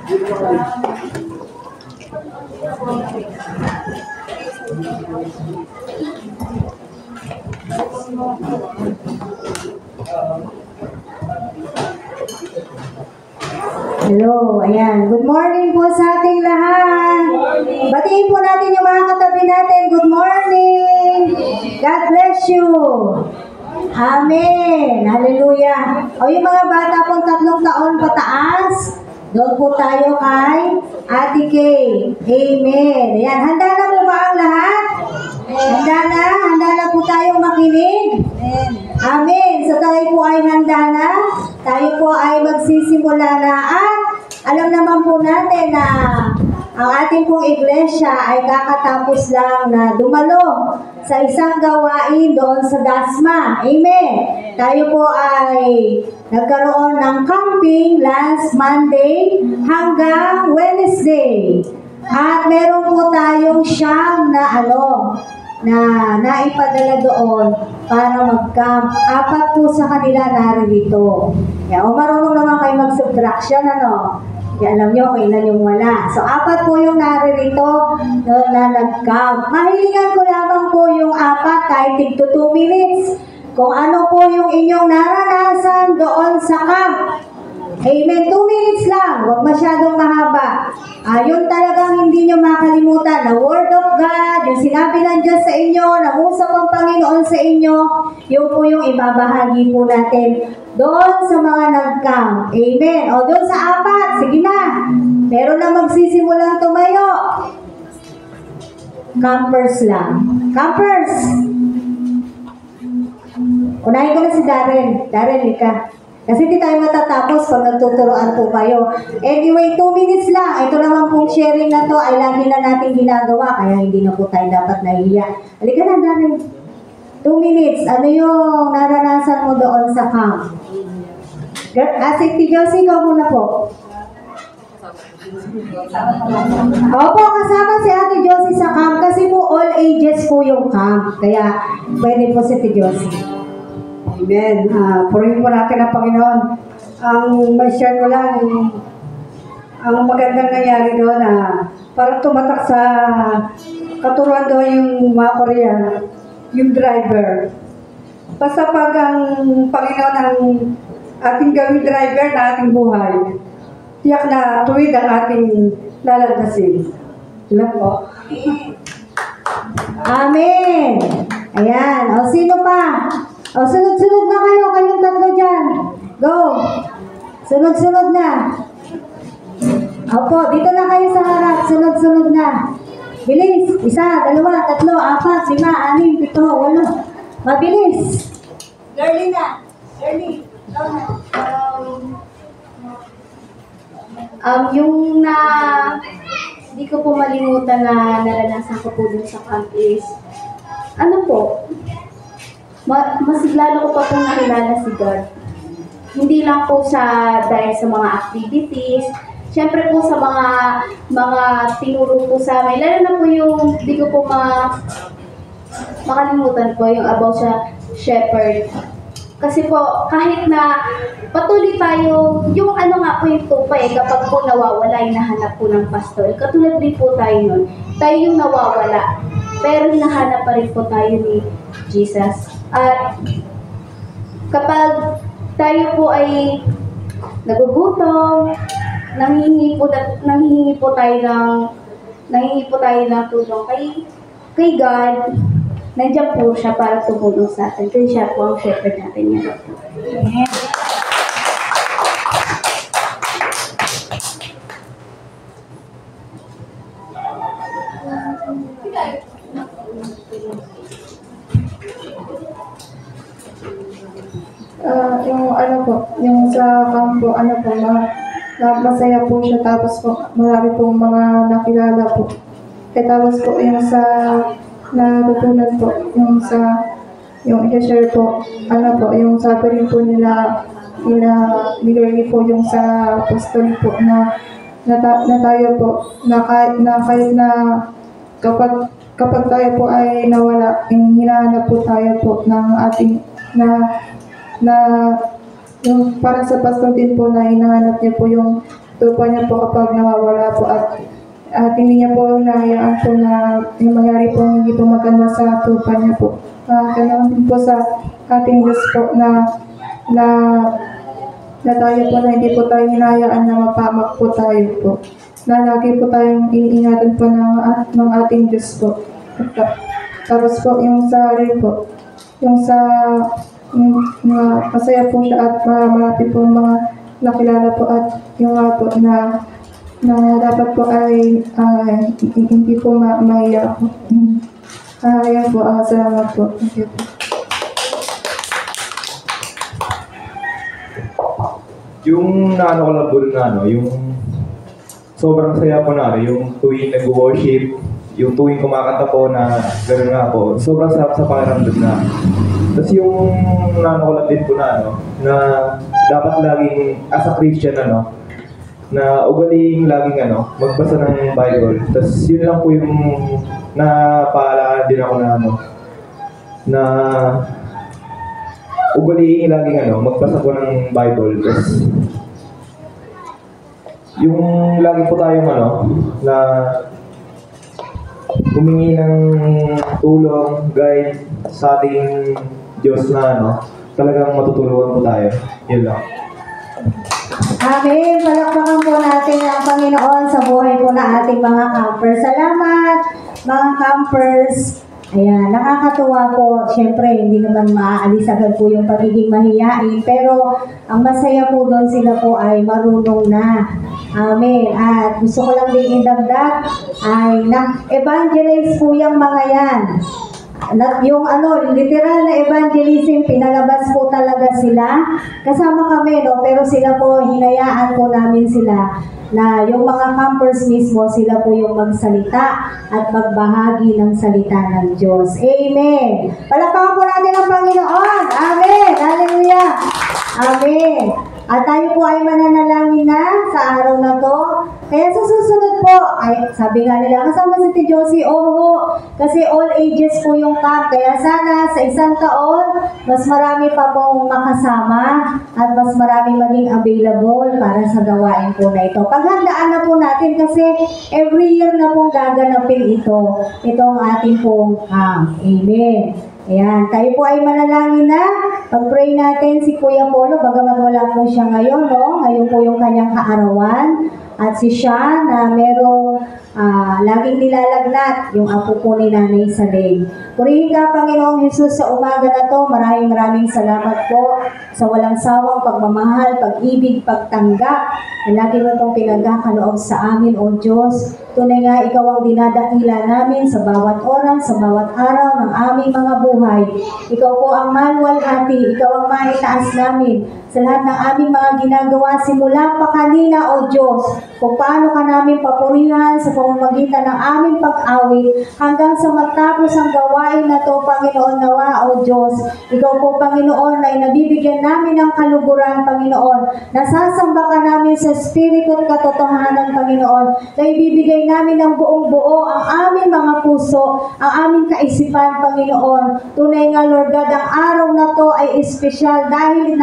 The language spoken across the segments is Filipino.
Hello, ayan. Good morning po sa ating lahat. Batiin po natin yung mga katabi natin. Good morning. God bless you. Amen. Hallelujah. O yung mga bata pong 3 taon pataas, doon po tayo kay Ate Kay. Amen. Ayan. Handa na po ba ang lahat? Handa na? Handa na po tayong makinig? Amen. So tayo po ay handa na. Tayo po ay magsisimula na at alam naman po natin na ang ating pong iglesia ay kakatapos lang na dumalo sa isang gawain doon sa Dasma. Amen. Tayo po ay nagkaroon ng camping last Monday hanggang Wednesday. At meron po tayong siyam na naipadala doon para mag-camp. 4 po sa kanila naririto. O marunong naman kayo mag-subtraction, alam nyo kung ilan yung wala. So, 4 po yung naririto na nag-camp. Mahilingan ko lamang po yung 4 kahit tigto 2 minutes. Kung ano po yung inyong naranasan doon sa camp. Amen. 2 minutes lang. Huwag masyadong mahaba. Yun talagang hindi nyo makalimutan. The Word of God, yung sinabi ng Diyos sa inyo, nangusap ang Panginoon sa inyo, yun po yung ibabahagi po natin doon sa mga nag-camp. Amen. O doon sa 4, sige na. Meron na magsisimulang tumayo. Campers lang. Campers! Unahin ko na si Darren. Darren, ika. Kasi hindi tayo matatapos pag nagtuturoan po kayo. Anyway, 2 minutes lang. Ito naman pong sharing na to ay lagi na natin ginagawa. Kaya hindi na po tayo dapat nahihiya. Halika na, Darren. 2 minutes. Ano yung naranasan mo doon sa camp? Si Josie, ikaw muna po. Opo, kasama si Ate Josie sa camp kasi po all ages po yung camp. Kaya pwede po si Ate Josie. Amen. Purihin po natin ang Panginoon. Ang may share ko lang, ang magandang nangyari doon parang tumatak sa katuruan doon yung mga Korea, yung driver. Basta pag ang Panginoon ang ating gawing driver na ating buhay, tiyak na tuwid ang ating lalandasin. Diba po? Amen. Ayan. O, sino pa? O, sunod-sunod na kayo. Kayong 3 dyan. Go. Sunod-sunod na. Opo, dito na kayo sa harap. Sunod-sunod na. Bilis. 1, 2, 3, 4, 5, 6, 7, 8. Mabilis. Girly na. Girly. Yung hindi ko po malimutan na naranasan ko po dun sa camp is, mas lalo ko pa po nakilala si God. Hindi lang po dahil sa mga activities, syempre po sa mga tinuro po sa amin, lalo na po yung hindi ko po makalimutan po yung about sa shepherd. Kasi po, kahit na patuloy tayo, yung po yung tupay, kapag po nawawala, hinahanap po ng pastor. Katulad din po tayo nun. Tayo yung nawawala. Pero hinahanap pa rin po tayo ni Jesus. At kapag tayo po ay nagugutom, nanghihingi po tayo ng tulong kay God, nandiyan po siya para tumulong sa atin. Kasi siya po ang shepherd natin yan. Amen. Yung sa kampo, masaya po siya, tapos po, marami pong mga nakilala po. Tapos po, yung sa natutunan po, yung i-share po, yung sabi rin po nila nilagay po yung sa apostol po na tayo po, kahit na kapag tayo po ay nawala, hinahanap po tayo po ng ating yung para sa pastor din po na hinahanap niya po yung tupa niya po kapag nawawala po at hindi niya po hinahayaan po na yung mangyari po hindi po maganda sa tupa niya po. Ganoon din po sa ating Diyos po na tayo po na hindi po tayo hinahayaan na mapamak po tayo po. Na lagi po tayong iniingatan po ng ating Diyos po. Tapos po yung sa rin po, yung sa masaya po siya at marami po mga nakilala po at yung nga po na dapat po ay hindi po maiyak po. Ayan po, salamat po. Thank you po. Yung naano ko lang po yung sobrang saya po yung tuwing nag-worship, yung tuwing kumakanta po na gano'n nga po, sobrang sarap sa pakiramdam na. Tapos yung naano ko lang din po na dapat laging, as a Christian na ugaling laging magbasa ng Bible. Tapos yun lang po yung napaalala din ako na ugaling laging magbasa po ng Bible. Tapos yung lagi po tayong na humingi ng tulong, guide sa ating Diyos na talagang matutulungan po tayo. Yun lang. Amen. Palakpakan po natin ang Panginoon sa buhay po na ating mga campers. Salamat, mga campers. Ayan, nakakatuwa po. Siyempre, hindi naman maaalis agad po yung pagiging mahiyain. Pero, ang masaya po doon sila po ay marunong na. Amen. At gusto ko lang din idagdag ay na-evangelize po yung mga yan. Yung literal na evangelism, pinalabas po talaga sila. Kasama kami, pero sila po, hinayaan po namin sila na yung mga campers mismo, sila po yung magsalita at magbahagi ng salita ng Diyos. Amen. Palakpakan po natin ang Panginoon. Amen. Hallelujah. Amen. At tayo po ay mananalangin na sa araw na to. Kaya sa susunod po, ay sabi nga nila, kasama si Tito Josie, kasi all ages po yung camp. Kaya sana sa isang taon, mas marami pa pong makasama at mas marami maging available para sa gawain po na ito. Paghandaan na po natin kasi every year na pong gaganapin ito. Itong ating pong camp. Amen. Ayan, tayo po ay manalangin na. Pag-pray natin si Kuya Polo, bagamat wala po siya ngayon, Ngayon po yung kanyang kaarawan. At si Sean na merong laging nilalagnat yung apo po ni Nanay Saleng. Purihin ka, Panginoong Jesus, sa umaga na to. Maraming salamat po sa walang sawang pagmamahal, pag-ibig, pagtanggap na lagi mo pong pinagkakaloob sa amin, O Diyos. Tunay nga, Ikaw ang dinadakila namin sa bawat oras, sa bawat araw ng aming mga buhay. Ikaw po ang maluwalhati, Ikaw ang maitaas namin sa lahat ng aming mga ginagawa simula pa kanina, O Diyos, kung paano ka namin papurihan sa pamamagitan ng aming pag-awit hanggang sa matapos ang gawain na to, Panginoon, nawa, O Diyos. Ikaw po, Panginoon, ay nabibigyan namin ng kaluguran, Panginoon. Nasasamba ka namin sa Espiritu at katotohanan, Panginoon, na ibibigay namin ng buong-buo ang aming mga puso, ang aming kaisipan, Panginoon. Tunay nga, Lord God, ang araw na to ay espesyal dahil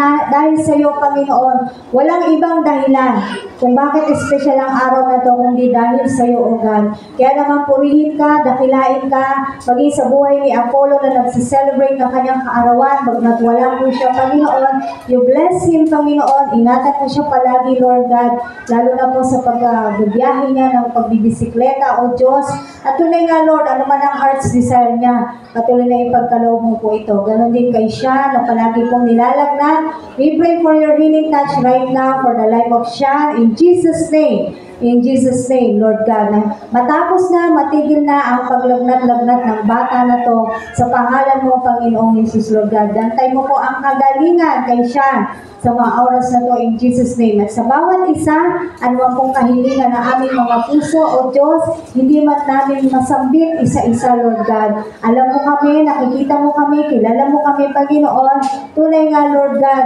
sa iyo, Panginoon. Walang ibang dahilan kung bakit espesyal ang araw na to, kundi dahil sa iyo, O God. Kaya naman purihin ka, dakilain ka, maging sa buhay ni Apollo na nagsiselebrate ng kanyang kaarawan, bagmat wala po siya, Panginoon. You bless him, Panginoon. Ingatan mo siya palagi, Lord God, lalo na po sa pagbibiyahe niya ng pagbibisikleta, O Diyos. At tunay nga, Lord, ano man ang heart's desire niya, patuloy na ipagkaloob mo po ito. Ganon din kay siya na palagi pong nilalagnat. We pray for your healing touch right now for the life of Sean in Jesus' name. In Jesus' name, Lord God, na matapos na, matigil na ang paglagnat-lagnat ng bata na to sa pangalan mo, Panginoong Jesus, Lord God. Dantay mo po ang kagalingan kay Sean sa mga oras na to in Jesus' name. At sa bawat isa, anuman pong kahilingan na aming mga puso, O Diyos, hindi man namin masambit isa-isa, Lord God. Alam mo kami, nakikita mo kami, kilala mo kami, Panginoon. Tunay nga, Lord God,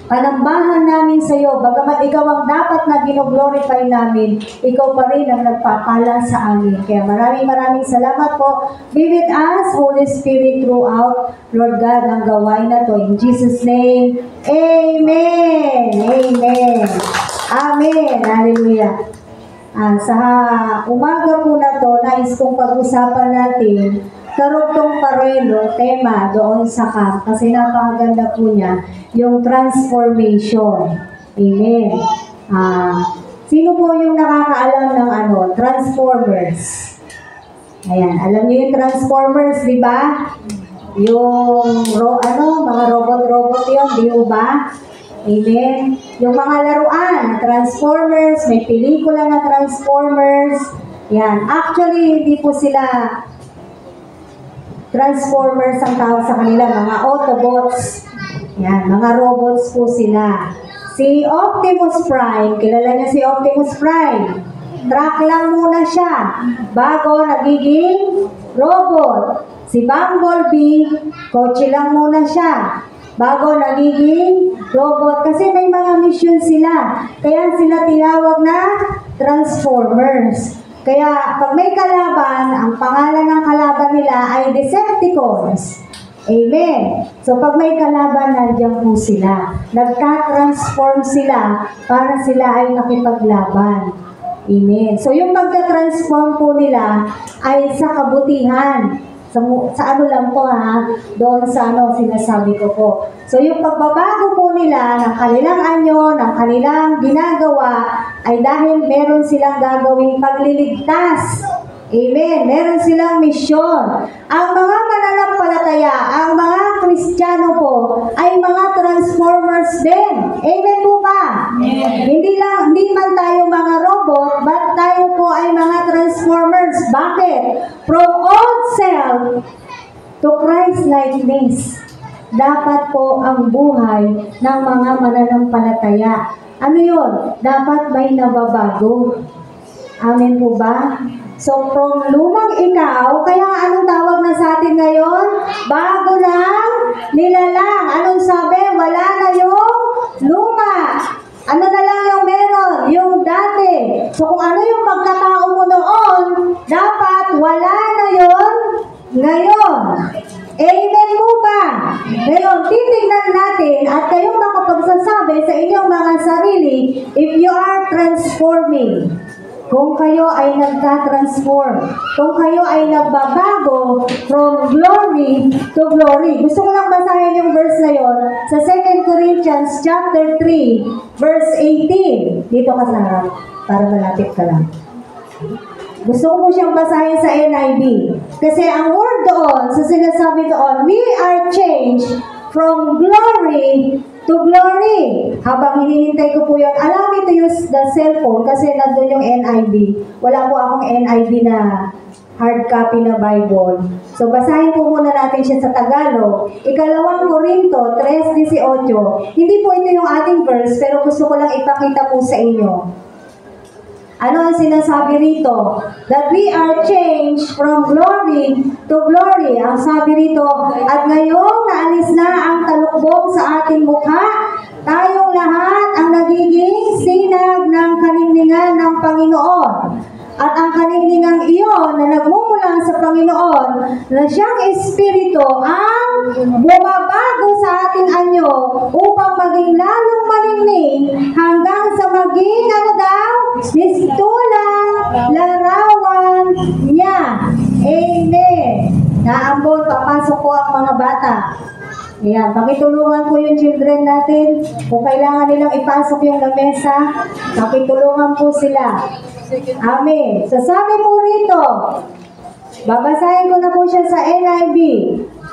panambahan namin sa iyo, bagamat ikaw ang dapat na gino-glorify namin, ikaw pa rin ang nagpapala sa amin. Kaya maraming salamat po. Be with us, Holy Spirit, throughout, Lord God, ang gawain na to. In Jesus' name, Amen. Amen. Amen. Hallelujah. Sa umaga po na to, nais kong pag-usapan natin karugtong parelo, tema doon sa camp. Kasi napakaganda po niya, yung transformation. Amen. Sino po yung nakakaalam ng Transformers? Ayan, alam niyo yung Transformers, di ba? Yung mga robot-robot yun, di ba? Amen. Yung mga laruan, Transformers, may pelikula na Transformers. Yan. Actually, hindi po sila Transformers ang tawag sa kanila, mga Autobots. Yan, mga robots po sila. Si Optimus Prime, kilala niyo si Optimus Prime? Truck lang muna siya bago nagiging robot. Si Bumblebee, kotse lang muna siya bago nagiging robot. Kasi may mga mission sila. Kaya sila tinawag na Transformers. Kaya pag may kalaban, ang pangalan ng kalaban nila ay Decepticons. Amen. So pag may kalaban, nandiyan po sila. Nagka-transform sila para sila ay nakipaglaban. Amen. So yung pagka-transform po nila ay sa kabutihan. Sa ano lang po doon sa sinasabi ko po. So yung pagbabago po nila ng kanilang anyo, ng kanilang ginagawa, ay dahil meron silang gagawing pagliligtas. Amen. Meron silang misyon. Ang mga mananampalataya, ang mga Kristiyano po, ay mga transformers din. Amen po ba? Amen. Hindi man tayo mga robot, but tayo po ay mga transformers. Bakit? From old self to Christ-likeness. Dapat po ang buhay ng mga mananampalataya. Ano yun? Dapat may nababago. Amen po ba? So, from lumang ikaw, kaya anong tawag na sa atin ngayon? Bago lang, nilalang. Anong sabi? Wala na yung luma. Ano na lang yung meron? Yung dati. So, kung ano yung pagkatao mo noon, dapat wala na yun ngayon. Amen po ba? Ngayon, titignan natin at kayong makapagsasabi sa inyong mga sarili if you are transforming. Kung kayo ay nagka-transform, kung kayo ay nagbabago from glory to glory. Gusto ko lang basahin yung verse na yon sa 2 Corinthians chapter 3, verse 18. Dito ka sa harap, para malapit ka lang. Gusto ko siyang basahin sa NIV. Kasi ang word doon, sa sinasabi doon, we are changed from glory to glory. Habang hinihintay ko po yun, allow me to use the cellphone kasi nandun yung NIV. Wala po akong NIV na hard copy na Bible. So, basahin po muna natin siya sa Tagalog. Ikalawang Korinto 3:18. Hindi po ito yung ating verse, pero gusto ko lang ipakita po sa inyo. Ano ang sinasabi rito? That we are changed from glory to glory. Ang sabi rito, at ngayong naalis na ang talukbong sa ating mukha, tayong lahat ang nagiging sinag ng kaningningan ng Panginoon. At ang kaningningang iyon na nagmumula sa Panginoon, na siyang Espiritu ang bumabago sa ating anyo upang maging lalong maningning hanggang sa maging mistulang larawan niya. Amen. Naambon, papasok po ang mga bata. Ayan, pakitulungan po yung children natin. Kung kailangan nilang ipasok yung lamesa, pakitulungan po sila. Amen. Sasabi po rito, babasahin ko na po siya sa NIV.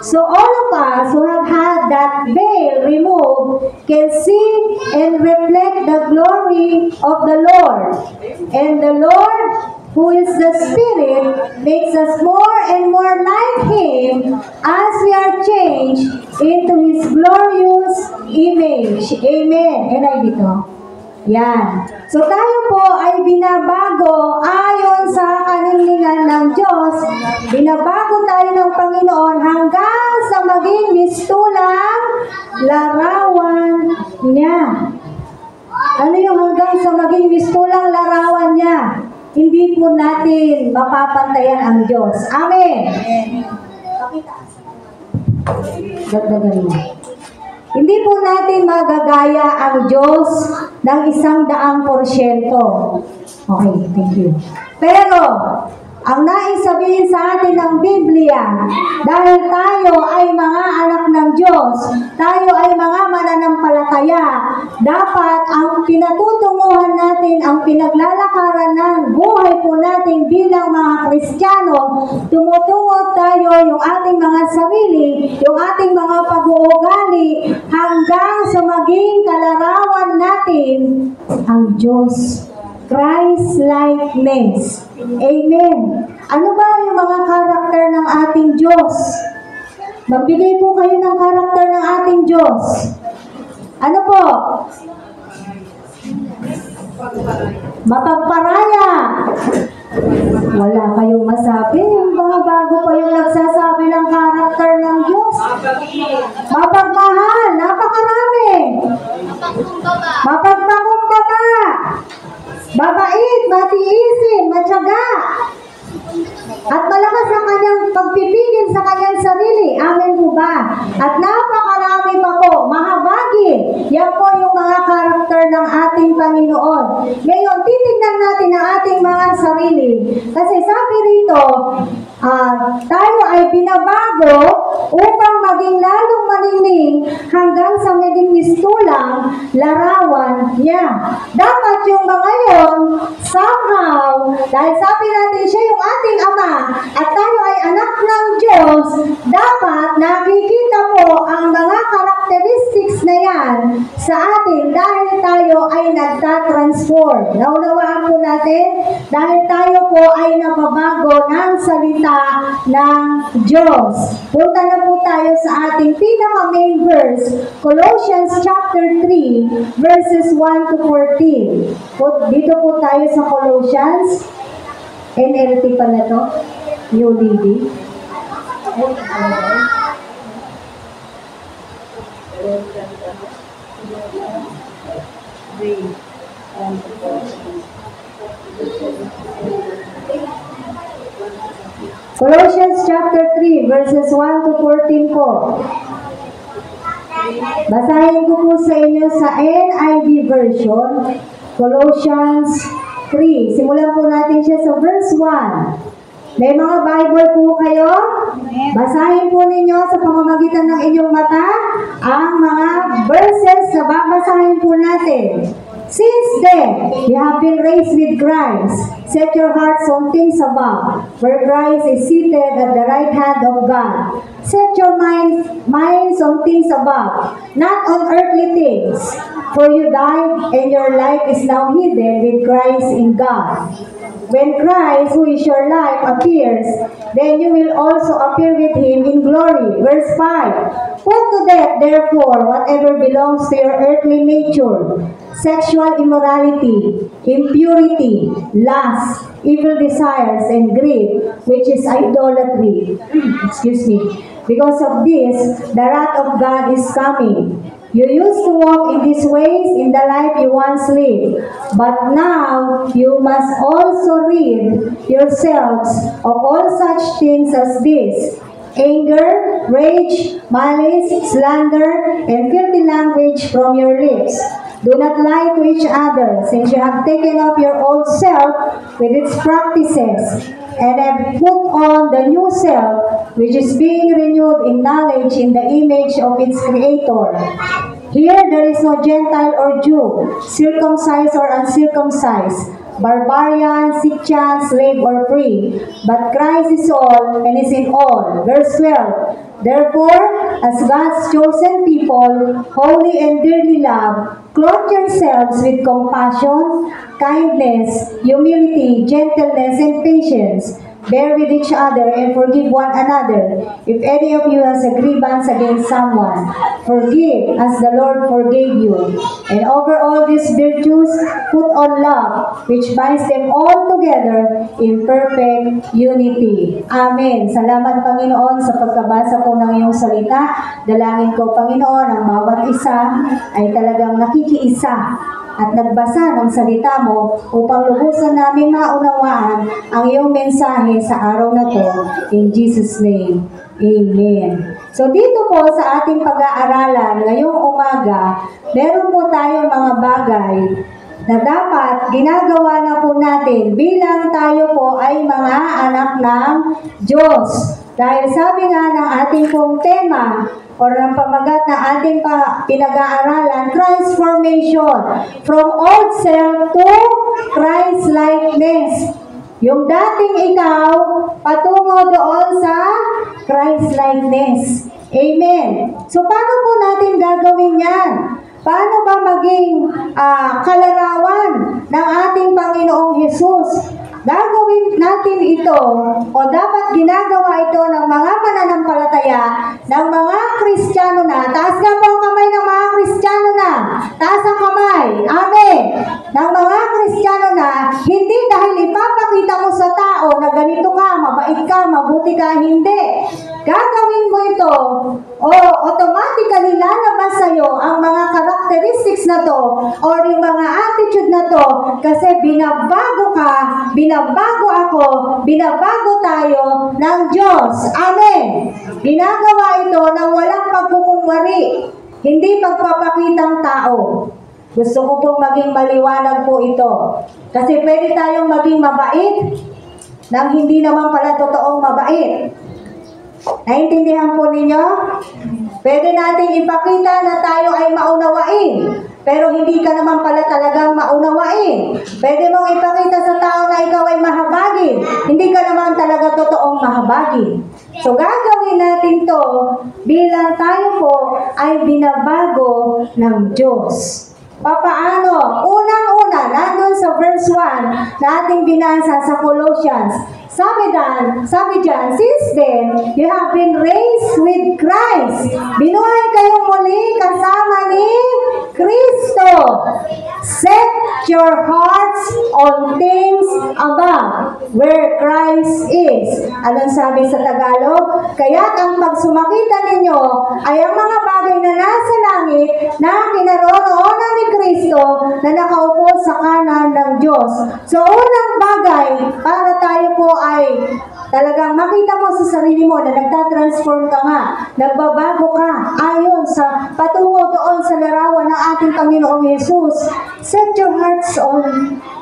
So all of us who have had that veil removed can see and reflect the glory of the Lord. And the Lord, who is the Spirit, makes us more and more like Him as we are changed into His glorious image. Amen. NIV to. Yan. So tayo po ay binabago ayon sa kaningningan ng Diyos. Binabago tayo ng Panginoon hanggang sa maging mistulang larawan niya. Ano yung hanggang sa maging mistulang larawan niya? Hindi po natin mapapantayan ang Diyos. Amen. Dagdagan mo. Hindi po natin magagaya ang Diyos ng 100%. Okay, thank you. Pero, ang nais sabihin sa atin ng Biblia, dahil tayo ay mga anak ng Diyos, tayo ay mga mananampalataya, dapat ang pinatutunguhan natin, ang pinaglalakaran ng buhay po natin bilang mga Kristiyano, tumutungo tayo yung ating mga sarili, yung ating mga pag-uugali, hanggang sa maging kalarawan natin ang Diyos. Christ-likeness. Amen. Ano ba yung mga karakter ng ating Diyos? Magbigay po kayo ng karakter ng ating Diyos. Ano po? Mapagparaya. Wala kayong masabi. Yung mga bago pa yung nagsasabi ng karakter ng Diyos. Mapagmahal. Napakarami. Mapagpakumbaba. Babait, matiisin, matyaga. At malakas ang kanyang pagpipigil sa kanyang sarili. Amen po ba? At napakarami pa po, mahabagi. Yan po yung mga karakter ng ating Panginoon. Ngayon, titignan natin ang ating mga sarili. Kasi sabi rito, tayo ay binabago upang maging lalong manining hanggang sa maging mistulang larawan niya. Dapat yung mga yon, somehow, dahil sabi natin siya yung ating Ama at tayo ay anak ng Diyos, dapat nakikita po ang mga characteristics na yan sa atin dahil tayo ay nagtatransform. Naunawaan po natin? Dahil tayo po ay nababago ng salita ng Diyos. Punta na po tayo sa ating pinaka-main verse, Colossians chapter 3, verses 1 to 14. Dito po tayo sa Colossians. NLT pa na to. New Living. Colossians chapter 3, verses 1 to 14 po. Basahin ko po sa inyo sa NIV version, Colossians 3. Simulan po natin siya sa verse 1. May mga Bible po kayo? Basahin po ninyo sa pamamagitan ng inyong mata ang mga verses na babasahin po natin. Since then, you have been raised with Christ. Set your hearts on things above, where Christ is seated at the right hand of God. Set your minds on things above, not on earthly things. For you died, and your life is now hidden with Christ in God. When Christ, who is your life, appears, then you will also appear with Him in glory. Verse 5. Put to death, therefore, whatever belongs to your earthly nature: sexual immorality, impurity, lust, evil desires, and greed, which is idolatry. Excuse me. Because of this, the wrath of God is coming. You used to walk in these ways in the life you once lived, but now you must also rid yourselves of all such things as this: anger, rage, malice, slander, and filthy language from your lips. Do not lie to each other, since you have taken up your old self with its practices, and have put on the new self, which is being renewed in knowledge in the image of its Creator. Here there is no Gentile or Jew, circumcised or uncircumcised, barbarian, Scythian, slave or free, but Christ is all and is in all. Verse 12. Therefore, as God's chosen people, holy and dearly loved, clothe yourselves with compassion, kindness, humility, gentleness, and patience. Bear with each other and forgive one another. If any of you has a grievance against someone, forgive as the Lord forgave you. And over all these virtues, put on love, which binds them all together in perfect unity. Amen. Salamat, Panginoon, sa pagkabasa po ng iyong salita. Dalangin ko, Panginoon, ang bawat isa ay talagang nakikiisa at nagbasa ng salita mo upang lubusan namin maunawaan ang iyong mensahe sa araw na to. In Jesus' name, Amen. So dito po sa ating pag-aaralan ngayong umaga, meron po tayong mga bagay na dapat ginagawa na po natin bilang tayo po ay mga anak ng Diyos. Dahil sabi nga ng ating pong tema o ng pamagat na ating pinag-aaralan, transformation from old self to Christ-likeness. Yung dating ikaw, patungo doon sa Christ-likeness. Amen. So, paano po natin gagawin yan? Paano ba maging kalarawan ng ating Panginoong Hesus? Gagawin natin ito o dapat ginagawa ito ng mga mananampalataya, ng mga Kristiyano na. Taas nga po ang kamay ng mga Kristiyano na. Taas ang kamay. Amen. Ng mga Kristiyano na, hindi dahil ipapakita mo sa tao na ganito ka, mabait ka, mabuti ka, hindi. Gagawin mo ito o automatically lalabas sa'yo ang mga characteristics na to or yung mga attitude na to kasi binabago ka, binabago ako, binabago tayo ng Diyos. Amen. Ginagawa ito ng walang pagkukunwari, hindi pagpapakitang tao. Gusto ko pong maging maliwanag po ito. Kasi pwede tayong maging mabait nang hindi naman pala totoong mabait. Naintindihan po ninyo? Pwede natin ipakita na tayo ay maunawain, pero hindi ka naman pala talagang maunawain. Pwede mong ipakita sa tao na ikaw ay mahabagin, hindi ka naman talaga totoong mahabagin. So gagawin natin to bilang tayo po ay binabago ng Diyos. Papaano? Unang-una, nandun sa verse 1 na ating binasa sa Colossians. Sabi dyan, since then, you have been raised with Christ. Binuhay kayong muli kasama ni Kristo. Set your hearts on things above, where Christ is. Anong sabi sa Tagalog? Kaya't ang pagsumakita ninyo ay ang mga bagay na nasa langit na kinaroroonan ni Kristo na nakaupo sa kanan ng Diyos. So, unang bagay para tayo po ay talagang makita mo sa sarili mo na nagtatransform ka nga, nagbabago ka ayon sa patungo doon sa larawan ng ating Panginoong Hesus. Set your hearts on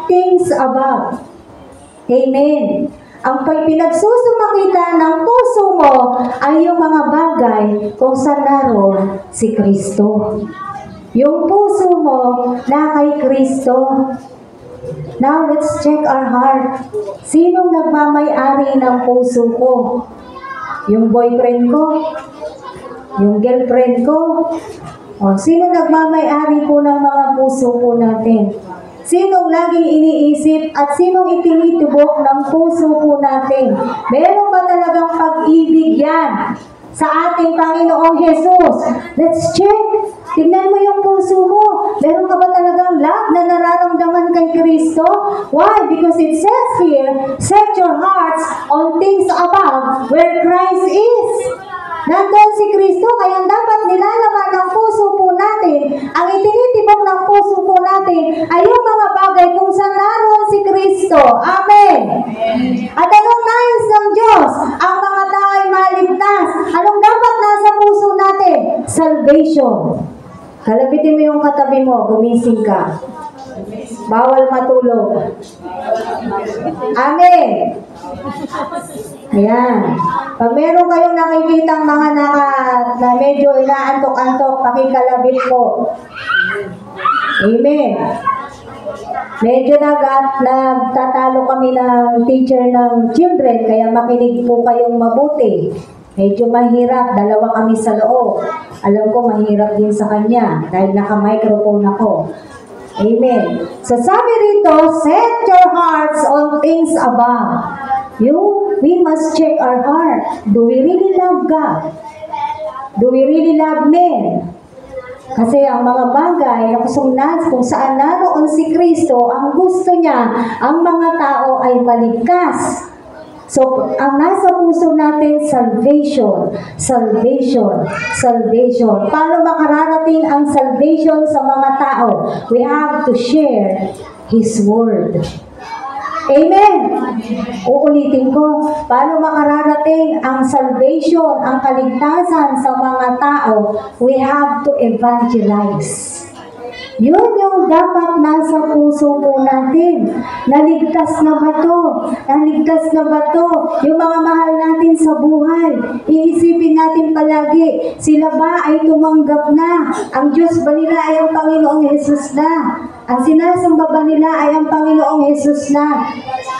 things above. Amen. Ang pinagsusumakita ng puso mo ay yung mga bagay kung saan naroon si Kristo. Yung puso mo na kay Kristo. Now, let's check our heart. Sinong nagmamay-ari ng puso ko? Yung boyfriend ko? Yung girlfriend ko? O, sino nagmamay-ari po ng mga puso po natin? Sinong laging iniisip at sinong itinitubok ng puso po natin? Meron ba talagang pag-ibig yan sa ating Panginoong Hesus? Let's check. Tignan mo yung puso mo. Meron ka ba talagang love na nararamdaman kay Kristo? Why? Because it says here, set your hearts on things above where Christ is. Nandun si Kristo, kaya dapat nilalaman ng puso po natin, ang itinitibok ng puso po natin ay yung mga bagay kung saan naroon si Kristo. Amen. At anong nais ng Diyos? Ang mga tao ay maligtas. Anong dapat nasa puso natin? Salvation. Kalabitin mo yung katabi mo, gumising ka. Bawal matulog. Amen. Ayan. Pag meron kayong nakikitang mga na medyo inaantok-antok, pakikalabit po. Amen. Medyo nagtatalo kami ng teacher ng children, kaya makinig po kayong mabuti. Medyo mahirap, dalawa kami sa loob. Alam ko mahirap din sa kanya dahil naka-microphone ako. Amen. So sabi rito, set your hearts on things above. We must check our heart. Do we really love God? Do we really love men? Kasi ang mga bagay na kung saan naroon si Kristo, ang gusto niya, ang mga tao ay maligtas. So, ang nasa puso natin, salvation, salvation, salvation. Paano makararating ang salvation sa mga tao? We have to share His Word. Amen? Uulitin ko, paano makararating ang salvation, ang kaligtasan sa mga tao? We have to evangelize. Yun yung dapat nasa puso po natin. Naligtas na ba to? Naligtas na ba to? Yung mga mahal natin sa buhay. Iisipin natin palagi, sila ba ay tumanggap na? Ang Diyos ba nila ay ang Panginoong Hesus na? Ang sinasamba ba nila ay ang Panginoong Hesus na?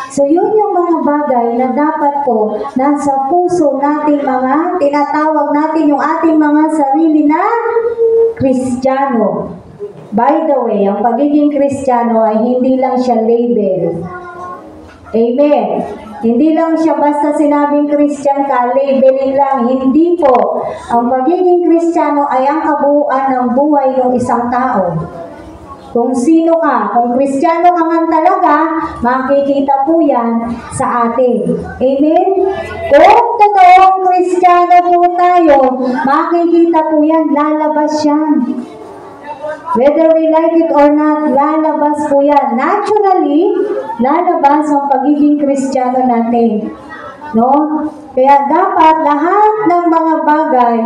So yun yung mga bagay na dapat po nasa puso nating mga tinatawag natin yung ating mga sarili na Kristiyano. By the way, ang pagiging Kristiyano ay hindi lang siya label. Amen. Hindi lang siya basta sinabing Christian ka, labeling lang. Hindi po. Ang pagiging Kristiyano ay ang kabuuan ng buhay ng isang tao. Kung sino ka, kung Kristiyano ka man talaga, makikita po yan sa atin. Amen? Kung totoong Kristiyano po tayo, makikita po yan, lalabas yan. Whether we like it or not, lalabas po yan. Naturally, lalabas ang pagiging Kristiyano natin. No? Kaya dapat lahat ng mga bagay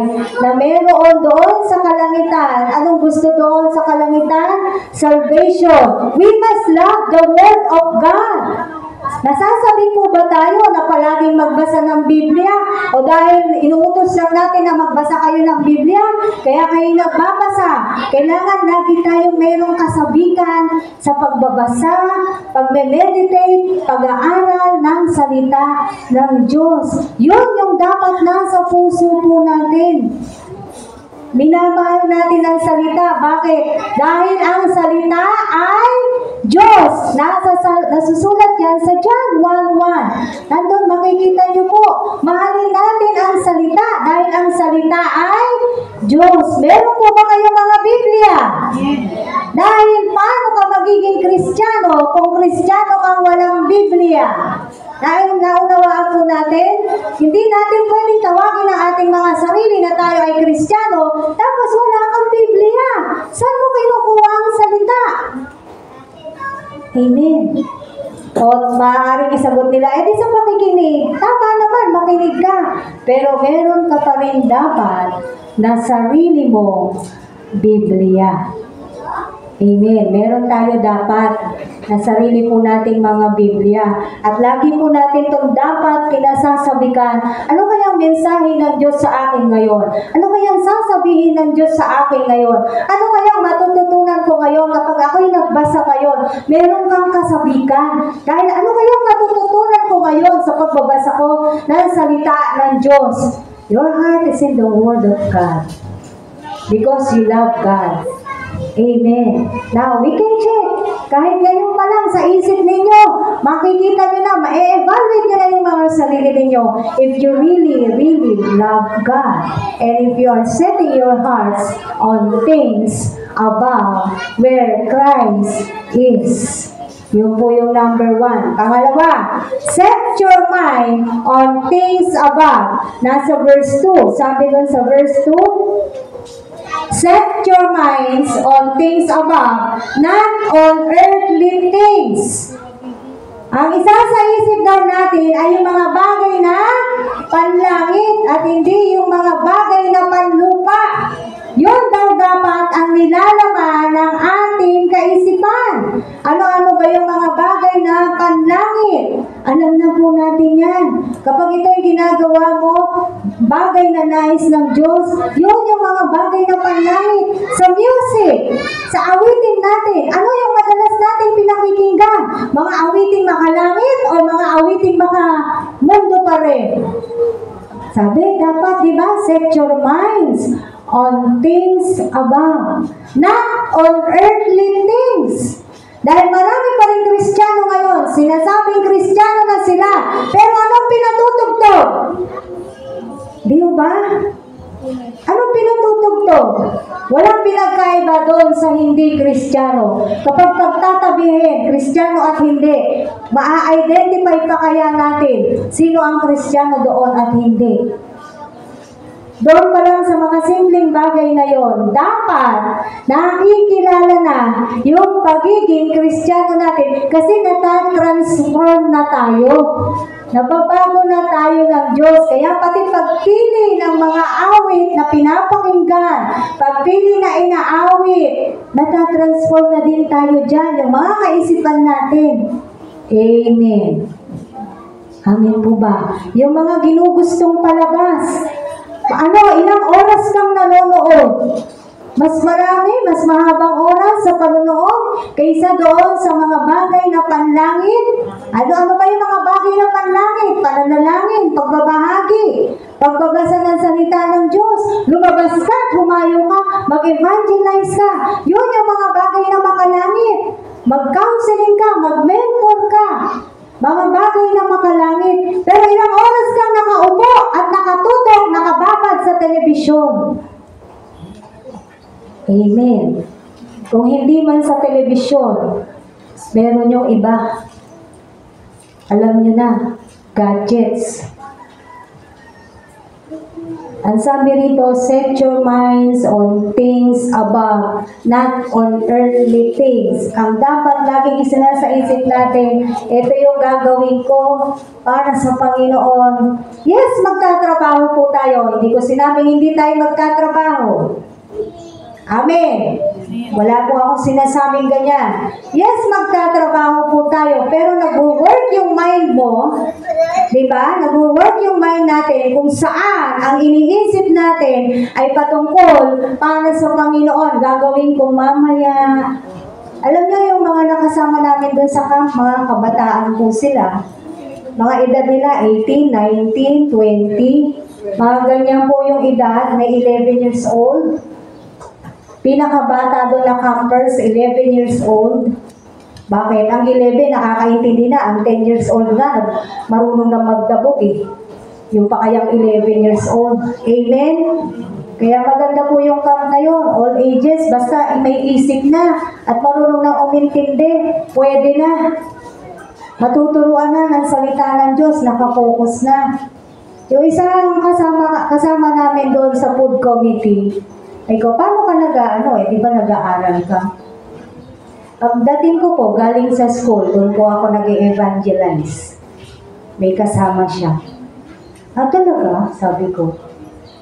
na meron doon sa kalangitan, anong gusto doon sa kalangitan? Salvation. We must love the Word of God. Nasasabi po ba tayo na palaging magbasa ng Biblia? O dahil inuutos lang natin na magbasa kayo ng Biblia, kaya kayo nagbabasa. Kailangan lagi tayong mayroong kasabikan sa pagbabasa, pagme-meditate, pag-aaral ng salita ng Diyos. Yun yung dapat nasa puso po natin. Minamahal natin ang salita. Bakit? Dahil ang salita ay Diyos. Nasusulat yan sa John 1:1. Nandun makikita niyo po. Mahalin natin ang salita dahil ang salita ay Diyos. Meron po ba kayo mga Biblia? Dahil paano ka magiging Kristiyano kung Kristiyano kang walang Biblia? Dahil naunawaan po natin, hindi natin pwedeng tawagin ang ating mga sarili na tayo ay Kristiyano, tapos wala kang Biblia. Saan mo kinukuha ang salita? Amen. O maaaring isagot nila, di sa pakikinig. Tama naman, makinig ka. Pero meron ka pa rin dapat na sarili mo Biblia. Amen. Meron tayo dapat na sarili po nating mga Biblia. At lagi po natin itong dapat kinasasabikan. Ano kayang mensahe ng Diyos sa akin ngayon? Ano kayang sasabihin ng Diyos sa akin ngayon? Ano kayang matututunan ko ngayon kapag ako'y nagbasa ngayon? Meron kang kasabikan. Dahil ano kayang matututunan ko ngayon sa pagbabasa ko ng salita ng Diyos? Your heart is in the Word of God. Because you love God. Amen. Now, we can check. Kahit ngayon pa lang sa isip ninyo, makikita nyo na, ma-evaluate nyo na yung mga sarili ninyo. If you really, really love God, and if you are setting your hearts on things above where Christ is. Yun po yung number 1. Pangalawa, set your mind on things above. Nasa verse 2. Sabi dun sa verse 2, set your minds on things above, not on earthly things. Ang isa sa isip daw natin ay yung mga bagay na panlangit at hindi yung mga bagay na panlupa. Yun daw dapat ang nilalaman ng ating kaisipan. Ano-ano ba yung mga bagay na panlangit? Alam na po natin yan. Kapag ito'y ginagawa mo, bagay na nais ng Diyos, yun yung mga bagay na panlangit. Sa music, sa awitin natin, ano yung madalas natin pinakikinggan? Mga awiting makalangit o mga awiting makamundo pa rin? Sabi, dapat, di ba, set your minds on things above, not on earthly things. Dahil marami pa rin Kristiyano ngayon, sinasabing Kristiyano na sila, pero anong pinatutugtog? Di ba? Anong pinatutugtog? Walang pinagkaiba doon sa hindi Kristiyano. Kapag pagtatabihin, Kristiyano at hindi, maa-identify pa kaya natin sino ang Kristiyano doon at hindi. Doon pa lang sa mga simpleng bagay na yon, dapat nakikilala na yung pagiging Kristiyano natin kasi natatransform na tayo. Nababago na tayo ng Diyos. Kaya pati pagpili ng mga awit na pinapakinggan, pagpili na inaawit, natatransform na din tayo dyan, yung mga kaisipan natin. Amen. Amen po ba? Yung mga ginugustong palabas, ilang oras kang nanonood? Mas marami, mas mahabang oras sa panonood kaysa doon sa mga bagay na panlangit. Ano ba yung mga bagay na panlangit? Pananalangin, pagbabahagi, pagbabasa ng salita ng Diyos, lumabas ka at humayo ka, mag-evangelize ka. Yun yung mga bagay na makalangit. Mag-counseling ka, mag-mentor ka. Mga bagay na makalangit. Pero ilang oras kang nakaupo at nakatutok, nakababad sa telebisyon. Amen. Kung hindi man sa telebisyon, meron yung iba. Alam nyo na, gadgets. Ang sabi rito, set your minds on things above, not on earthly things. Ang dapat laging isinasaisip natin, ito yung gagawin ko para sa Panginoon. Yes, magtatrabaho po tayo. Hindi ko sinabing hindi tayo magtatrabaho. Amen. Wala po akong sinasabing ganyan. Yes, magtatrabaho po tayo, pero nag-work yung mind mo, di ba? Nag-work yung mind natin kung saan ang iniisip natin ay patungkol para sa Panginoon. Gagawin ko mamaya. Alam niyo yung mga nakasama namin doon sa camp, mga kabataan po sila. Mga edad nila 18, 19, 20. Mga ganyan po yung edad na 11 years old. Pinakabata doon na campers, 11 years old. Bakit? Ang 11, nakakaintindi na. Ang 10 years old na, marunong na magdabog eh. Yung pa kayang 11 years old. Amen? Kaya maganda po yung camp na yun. All ages, basta may isip na at marunong na umintindi. Pwede na. Matuturuan na ng salita ng Diyos, nakapokus na. Yung isang kasama namin doon sa food committee, ay ko, paano ka di ba nag-aaral ka? Pagdating ko po, galing sa school, doon po ako nag-evangelize. May kasama siya. Talaga? Sabi ko.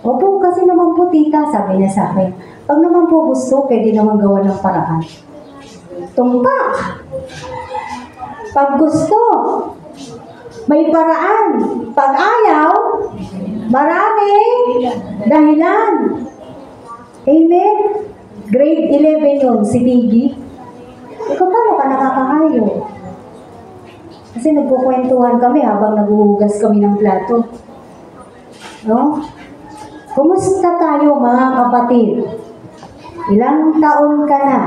Opo, kasi naman po tita, sabi niya sa akin. Pag naman po gusto, pwede naman gawa ng paraan. Tumpak! Pag gusto, may paraan. Pag ayaw, maraming dahilan. Amen? Grade 11 yun, si Tiggy. Ikaw, paano ka nakakahayo? Kasi nagkukwentuhan kami habang naghuhugas kami ng plato. No? Kumusta tayo mga kapatid? Ilang taon ka na?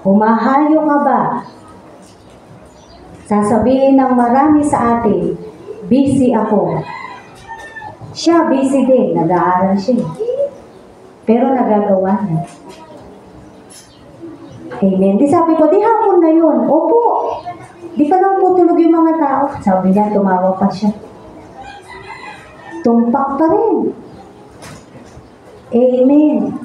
Humahayo ka ba? Sasabihin ng marami sa atin, busy ako. Siya busy din, nag-aaral siya. Pero nagagawa niya. Amen. Di sabi ko, di hapon na yun. Opo. Di pa lang po tulog yung mga tao. Sabi niya, tumawa pa siya. Tumpak pa rin. Amen.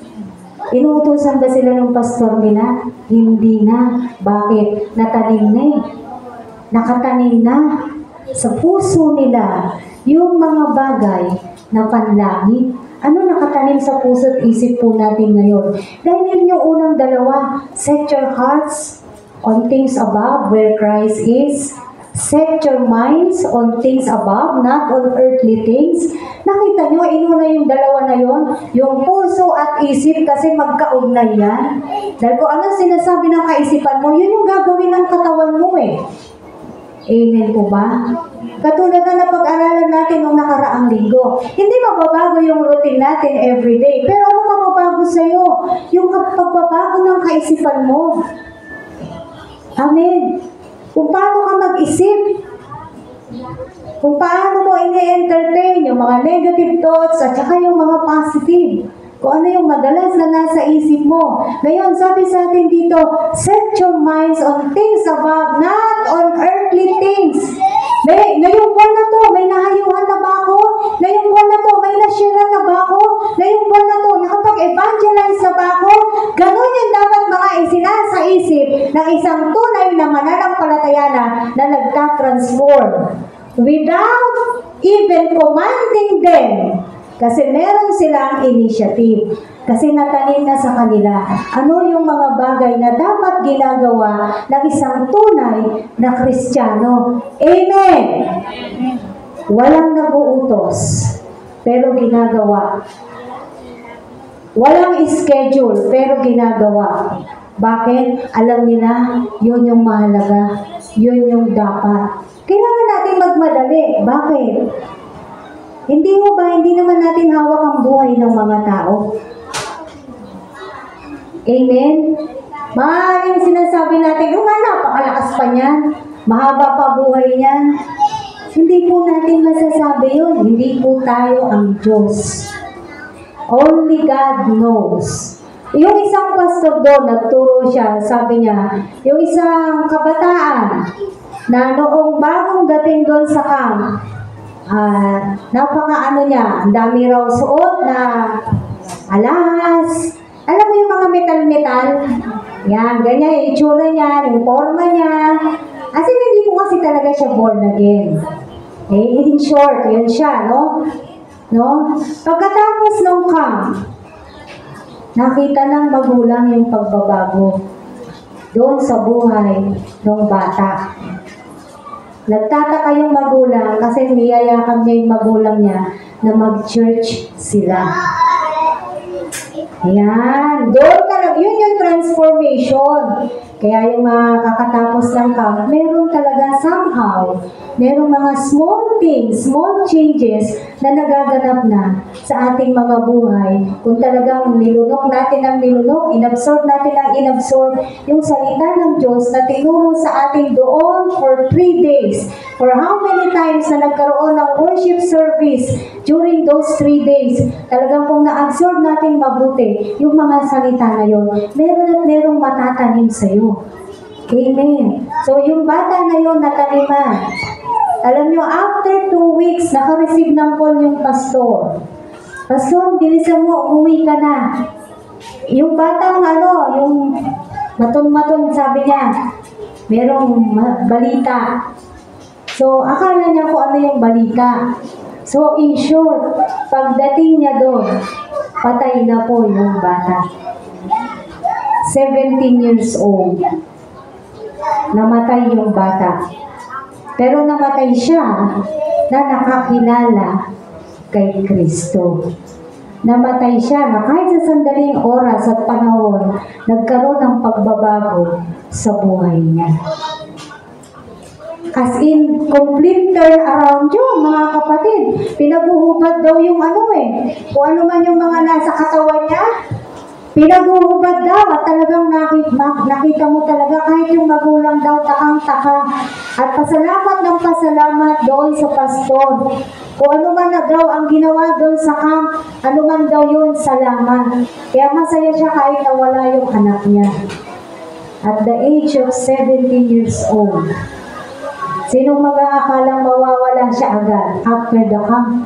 Inuutosan ba sila ng pastor nila? Hindi na. Bakit? Natanim na eh. Nakatanim na sa puso nila yung mga bagay na panlangit. Ano nakatanim sa puso at isip po natin ngayon? Dahil yun yung unang dalawa. Set your hearts on things above where Christ is. Set your minds on things above, not on earthly things. Nakita nyo, inuna yung dalawa na yun. Yung puso at isip kasi magkaugnay yan. Dahil kung ano sinasabi ng kaisipan mo, yun yung gagawin ng katawan mo eh. Amen po ba? Katulad na napag-aralan natin nung nakaraang linggo. Hindi mababago yung routine natin everyday. Pero ano ka mabago sa'yo? Yung pagbabago ng kaisipan mo. Amen. Kung paano ka mag-isip. Kung paano mo ini-entertain yung mga negative thoughts at saka yung mga positive. Kung ano yung madalas na nasa isip mo. Ngayon, sabi sa atin dito, set your minds on things above, not on earthly things. Ngayong buwan na to, may nahayuhan na ba ako? Ngayong buwan na to, may nasira na ng isang tunay na mananampalataya na nagtatransform without even commanding them. Kasi meron silang initiative. Kasi natanim na sa kanila ano yung mga bagay na dapat ginagawa ng isang tunay na Kristiyano. Amen! Walang nag-uutos, pero ginagawa. Walang schedule, pero ginagawa. Bakit? Alam nila, yun yung mahalaga. Yun yung dapat. Kailangan natin magmadali. Bakit? Hindi naman natin hawak ang buhay ng mga tao. Amen? Maaaring sinasabi natin, napakalakas pa niyan. Mahaba pa buhay niyan. Hindi po natin masasabi yun. Hindi po tayo ang Diyos. Only God knows. Yung isang pastor doon, nagturo siya, sabi niya, yung isang kabataan na noong bagong dating doon sa camp, napaka niya, ang dami raw suot na alahas. Alam mo yung mga metal-metal? Yan, ganyan yung itsura niya, yung forma niya. As in, hindi po kasi talaga siya born again. In short, yun siya, no? Pagkatapos ng camp, nakita ng magulang yung pagbabago doon sa buhay ng bata. Nagtataka yung magulang kasi niyayakap niya yung magulang niya na mag-church sila. Ayan, doon talaga, yun yung transformation. Kaya yung mga kakatapos ng camp, meron talaga somehow, merong mga small things, small changes na nagaganap na sa ating mga buhay. Kung talagang nilunok natin ang nilunok, inabsorb natin ang inabsorb yung salita ng Diyos na tinuro sa ating doon for 3 days. For how many times na nagkaroon ng worship service during those 3 days, talagang kung na-absorb natin mabuti yung mga salita na yun, meron at merong matatanim sa iyo. Amen. So, yung bata na yun nataniman. Alam nyo, after 2 weeks, naka-receive ng call yung pastor. Pastor, bilisan mo, umuwi ka na. Yung batang yung maton-maton, sabi niya, merong balita. So, akala niya kung ano yung balita. So, in short, pagdating niya doon, patay na po yung bata. 17 years old. Namatay yung bata. Pero namatay siya na nakakilala kay Kristo. Namatay siya na kahit sa sandaling oras at panahon, nagkaroon ng pagbabago sa buhay niya. As in, complete turn around yun, mga kapatid. Pinaguhubad daw yung kung ano man yung mga nasa katawan niya, pinaguhubad daw at talagang nakita mo talaga kahit yung magulang daw takang-taka. At pasalamat ng pasalamat doon sa pastor. Kung ano man na daw ang ginawa doon sa camp, ano man daw yun, salamat. Kaya masaya siya kahit nawala yung anak niya. At the age of 17 years old. Sinong mag-aakalang mawawala siya agad after the camp?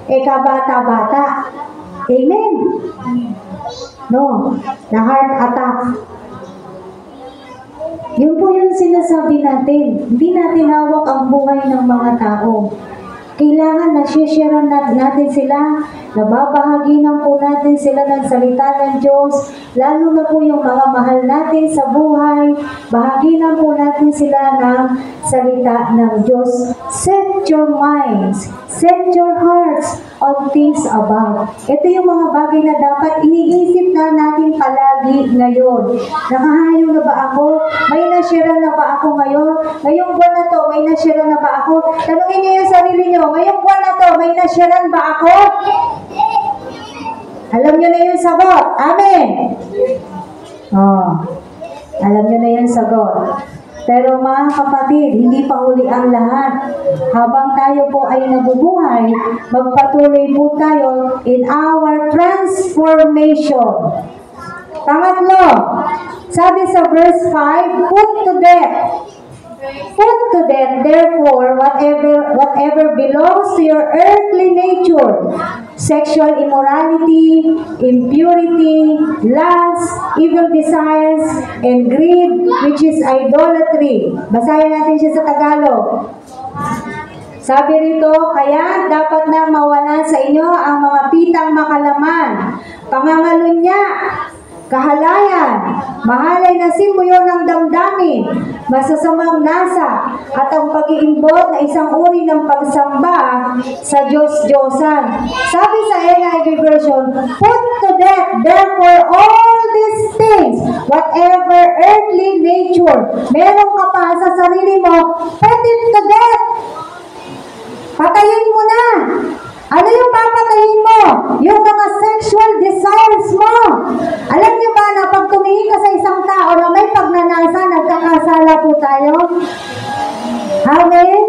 Kabata-bata. Amen. No, na heart attack. Yun po yung sinasabi natin. Hindi natin hawak ang buhay ng mga tao. Kailangan na-share natin sila, nababahaginan po natin sila ng salita ng Diyos, lalo na po yung mga mahal natin sa buhay, bahaginan po natin sila ng salita ng Diyos. Set your minds, set your hearts on things above. Ito yung mga bagay na dapat iniisip na natin palagi ngayon. Nakahayo na ba ako? May na-share na ba ako ngayon? Ngayong buwan na to, may na-share na ba ako? Tanungin niyo yung sarili niyo, ngayong buwan na to, may na-share ba ako? Alam niyo na yung sagot. Amen! Alam niyo na yung sagot. Pero mga kapatid, hindi pa huli ang lahat. Habang tayo po ay nabubuhay, magpatuloy po tayo in our transformation. Pangatlo, sabi sa verse 5, put to death Put to death, therefore, whatever belongs to your earthly nature, sexual immorality, impurity, lust, evil desires, and greed, which is idolatry. Basahin natin siya sa Tagalog. Sabi rito, kaya dapat na mawalan sa inyo ang mga pitang makalaman, pangangalunya, kahalayan, mahalay na simbuyo ng damdamin, masasamang nasa, at ang pag-iimbot na isang uri ng pagsamba sa Diyos-Diyosan. Sabi sa NIV version, put to death, therefore, all these things, whatever earthly nature, meron ka pa sa sarili mo, put it to death. Patayin mo na. Ano yung papatayin mo? Yung mga sexual desires mo. Alam niyo ba na pag tumingin ka sa isang tao na may pagnanasa, nagkakasala po tayo? Amen?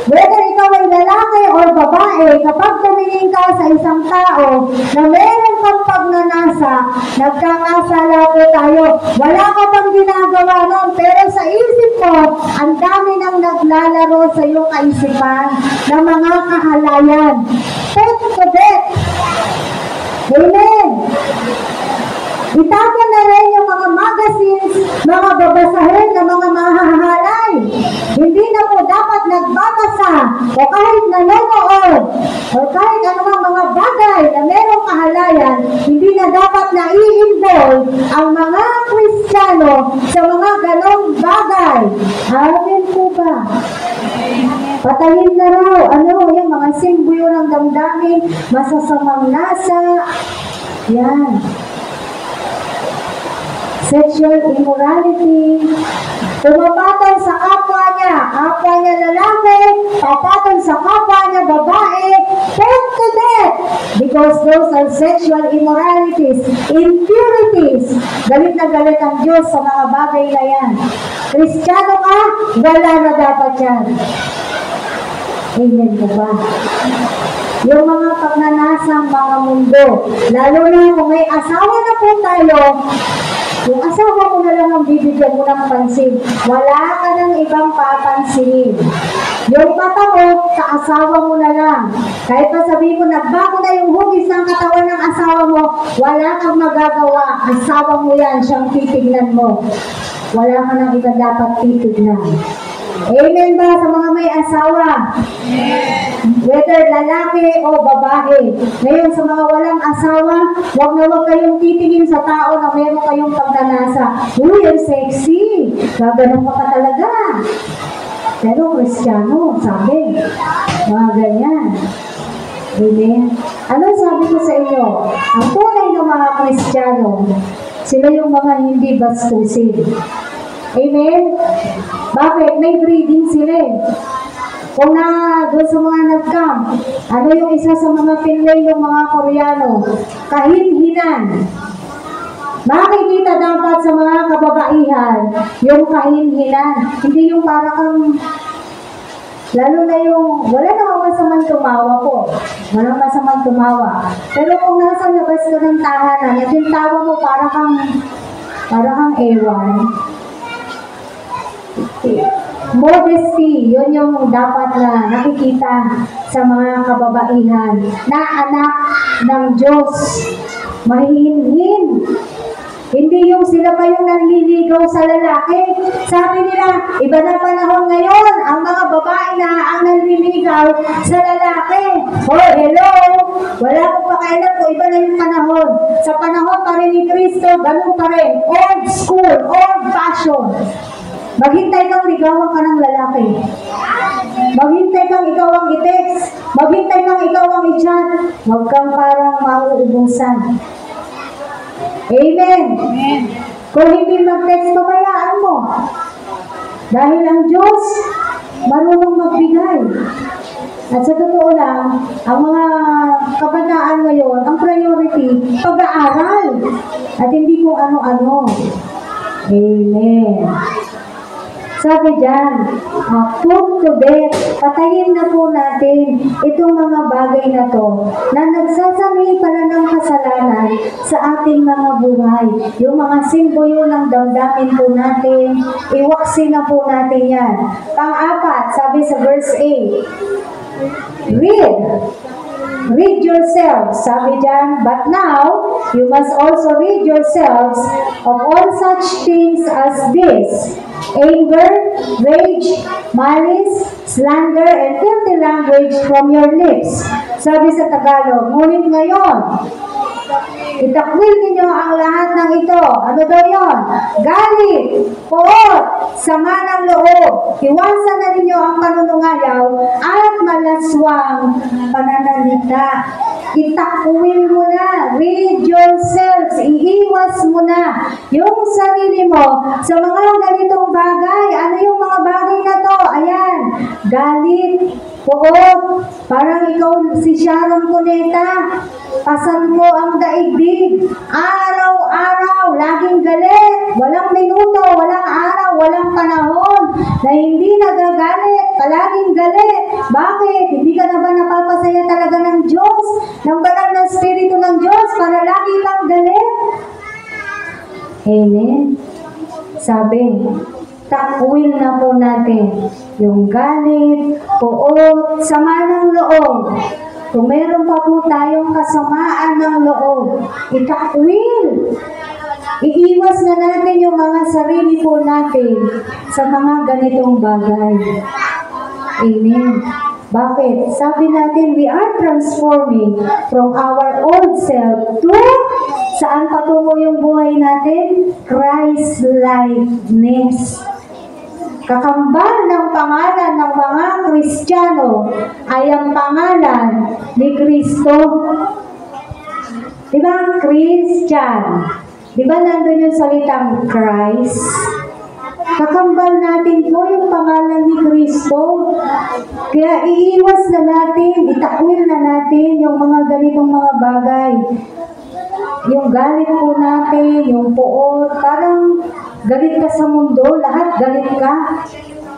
Whether ikaw ay lalaki o babae, kapag tumingin ka sa isang tao na meron kang pagnanasa, nagkakasala po tayo. Wala ka pang ginagawa nun, pero sa isip mo, ang dami nang naglalaro sa iyong kaisipan na mga kahalayan. Put to death. Amen. Itapon na rin yung mga magazines, mga babasahin na mga mahahalay. Hindi na po dapat nagbabasa o kahit nanonood o kahit anumang mga bagay na merong kahalayan, hindi na dapat na i-involve ang mga Kristiyano sa mga ganong bagay. Amen po ba? Patayin na raw, yung mga simbuyo ng damdamin, masasamang nasa, yan. Sexual immorality, pumapatol sa kapwa niya lalaki, papatol sa kapwa niya babae, put to death, because those are sexual immoralities, impurities. Galit na galit ang Diyos sa mga bagay na yan. Kristiyano ka, wala na dapat yan. Amen po ba? Yung mga pagnanasang mga mundo, lalo na kung may asawa na po tayo, yung asawa mo na lang ang bibigyan mo ng pansin. Wala ka ng ibang papansinin. Yung mata mo, sa asawa mo na lang. Kahit pa sabihin mo, nagbago na yung hugis ng katawan ng asawa mo, wala kang magagawa. Asawa mo yan, siyang titignan mo. Wala ka ng ibang dapat titignan. Amen ba sa mga may asawa? Whether lalaki o babae. Ngayon sa mga walang asawa, huwag na huwag kayong titingin sa tao na meron kayong pagnanasa. Uy, ang sexy. Gaganon ka pa talaga. Pero Kristiyano, sabi. Mga ganyan. Amen. Ano sabi ko sa inyo? Ang tunay ng mga Kristiyano, sila yung mga hindi bastusin. Amen? Bakit? May breeding sila eh. Kung na doon sa mga nag-camp, ano yung isa sa mga Pinay ng mga Koreano? Kahinhinan. Makikita dapat sa mga kababaihan yung kahinhinan. Hindi yung para kang, lalo na yung, wala namang masamang tumawa po. Walang masamang tumawa. Pero kung nasa labas ka ng tahanan, at yung tawa mo para kang ewan. Modesty, yun yung dapat na nakikita sa mga kababaihan na anak ng Diyos. Mahihinhin. Hindi yung sila pa yung nanliligaw sa lalaki. Sabi nila, iba na panahon ngayon, ang mga babae na ang nanliligaw sa lalaki. Oh, hello! Wala akong pakailan po, iba na yung panahon. Sa panahon pa rin ni Kristo, ganun pa rin. Old school, old fashion. Maghintay kang ligawan ka ng lalaki. Maghintay kang ikaw ang i-text. Maghintay kang ikaw ang i-chat. Huwag kang parang mauubusan. Amen. Amen. Kung hindi mag-text, pabayaan mo. Dahil ang Diyos, marunong magbigay. At sa totoo lang, ang mga kabataan ngayon, ang priority, pag-aaral. At hindi kung ano-ano. Amen. Sabi dyan, put to death, patayin na po natin itong mga bagay na to na nagsasangi pala ng kasalanan sa ating mga buhay. Yung mga simboyo ng damdamin po natin, iwaksin na po natin yan. Pang-apat, sabi sa verse 8, Read yourselves, sabi dyan, but now, you must also rid yourselves of all such things as this, anger, rage, malice, slander, and filthy language from your lips. Sabi sa Tagalog, ngunit ngayon, itakwil ninyo ang lahat ng ito. Ano daw yon? Galit, poot, sama ng loob. Iwasan na ninyo ang panunungayaw at malaswang pananalita. Itakwil mo na. Read yourselves. Iiwas mo na yung sarili mo sa mga ganitong bagay. Ano yung mga bagay na to? Ayan. Galit, poot, parang ikaw si Sharon Cuneta. Pasan mo ang daigdig. Araw-araw, laging galit. Walang minuto, walang araw, walang panahon na hindi nagagalit. Palaging galit. Bakit? Hindi ka na ba napapasaya talaga ng Diyos? Ng banal na Espiritu ng Diyos para lagi kang galit? Amen. Sabi, takwil na po natin yung galit, poot, sama ng loob. Kung meron pa po tayong kasamaan ng loob, itakwil. Iiwas na natin yung mga sarili po natin sa mga ganitong bagay. Amen. Bakit? Sabi natin, we are transforming from our old self to saan patungo yung buhay natin? Christ-likeness. Kakambal ng pangalan ng mga Kristiyano ay ang pangalan ni Kristo. Diba? Christian. Diba nandun yung salitang Christ? Kakambal natin po yung pangalan ni Kristo. Kaya iiwas na natin, itakwil na natin yung mga ganitong mga bagay. Yung galit po natin, yung poot, parang galit ka sa mundo, lahat galit ka.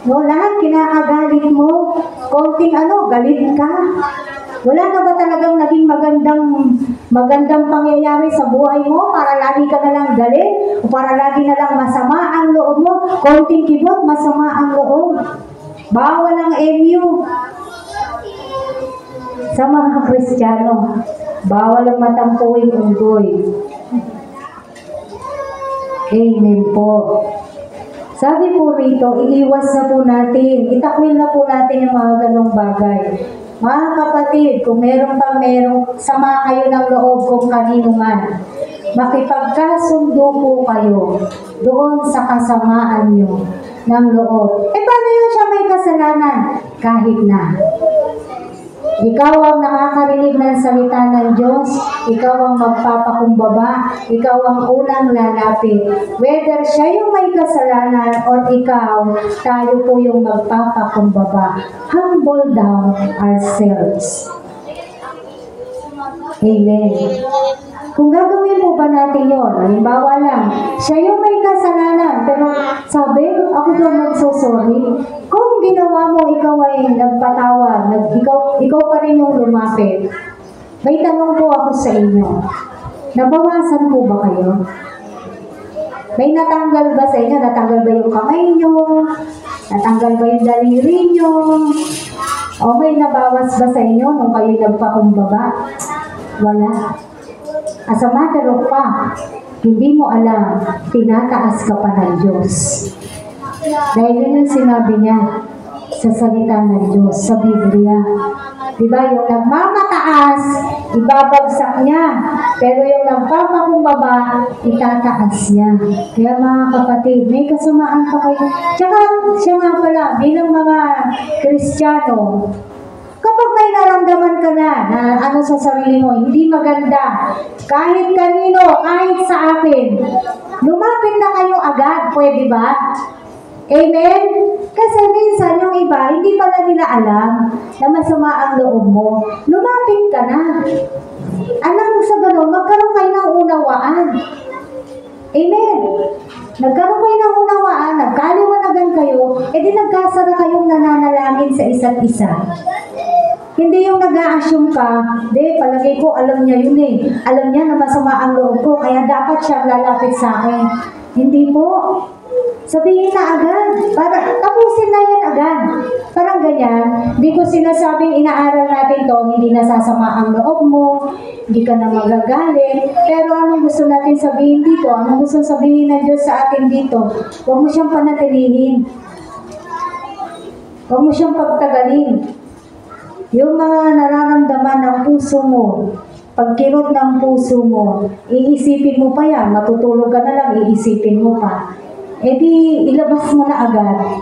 No, lahat kinakagalit mo. Konting galit ka. Wala na ba talagang naging magandang pangyayari sa buhay mo para lagi ka na lang galit? O para lagi na lang masama ang loob mo? Konting kibot, masama ang loob. Bawal ang MU. Sa mga Kristiyano, bawal ang matampuing unggoy. Amen po. Sabi po rito, iiwas na po natin, itakwil na po natin yung mga ganong bagay. Mga kapatid, kung merong sama kayo ng loob kung kanino man, makipagkasundo po kayo doon sa kasamaan nyo ng loob. Paano yun siya may kasalanan? Kahit na. Ikaw ang nakakarinig ng salita ng Diyos, ikaw ang magpapakumbaba, ikaw ang unang lalapit. Whether siya yung may kasalanan o ikaw, tayo po yung magpapakumbaba. Humble down ourselves. Amen. Kung gagawin po ba natin yun, halimbawa lang, siya yung may kasalanan, pero sabi, ako doon magsusorry. Kung ginawa mo, ikaw ay nagpatawad, ikaw pa rin yung lumapit. May tanong po ako sa inyo, nabawasan po ba kayo? May natanggal ba sa inyo? Natanggal ba yung kamay nyo? Natanggal ba yung daliri nyo? O may nabawas ba sa inyo nung kayo nagpakumbaba? Wala. As a matter of fact, hindi mo alam, tinataas ka pa ng Diyos. Dahil yun yung sinabi niya sa salita ng Diyos, sa Biblia. Diba? Yung nagmamataas, ibabagsak niya. Pero yung nagpapakumbaba, itataas niya. Kaya mga kapatid, may kasamaan pa kayo. Tsaka, siya nga pala, bilang mga Kristiyano, kapag may naramdaman ka na sa sarili mo, hindi maganda, kahit kanino, kahit sa akin, lumapit na kayo agad, pwede ba? Amen? Kasi minsan yung iba, hindi pala nila alam na masama ang loob mo. Lumapit ka na. Anong sa ganun, magkaroon kayo ng unawaan. Amen? Nagkaroon kayo ng unawaan, nagkaliwanagan kayo, nagkasara kayong nananalangin sa isa't isa? Hindi yung nag-a-assume ka, palagay ko alam niya yun eh. Alam niya na masama ang loob ko, kaya dapat siya lalapit sa akin. Hindi po. Sabihin na agad. Para, tapusin na yan agad. Parang ganyan. Hindi ko sinasabing inaaral natin to, hindi nasasama ang loob mo, hindi ka na magagalit. Pero anong gusto natin sabihin dito? Anong gusto sabihin ng Diyos sa atin dito? Huwag mo siyang panatilihin. Huwag mo siyang pagtagalin. Yung mga nararamdaman ng puso mo, pagkirot ng puso mo, iisipin mo pa yan, matutulog ka na lang, iisipin mo pa. E di, ilabas mo na agad.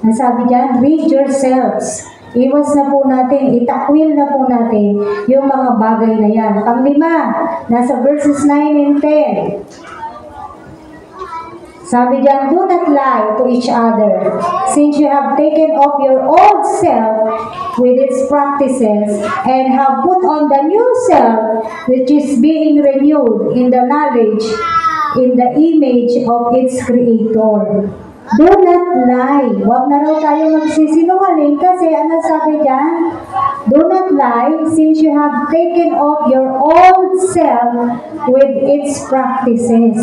Ang sabi dyan, read yourselves. Iwas na po natin, itakwil na po natin yung mga bagay na yan. Panglima, nasa verses 9 and 10. Sabi dyan, do not lie to each other, since you have taken off your old self with its practices, and have put on the new self, which is being renewed in the knowledge, in the image of its Creator. Do not lie. Huwag na raw tayo magsisinungaling kasi ano sabi dyan? Do not lie, since you have taken off your old self with its practices.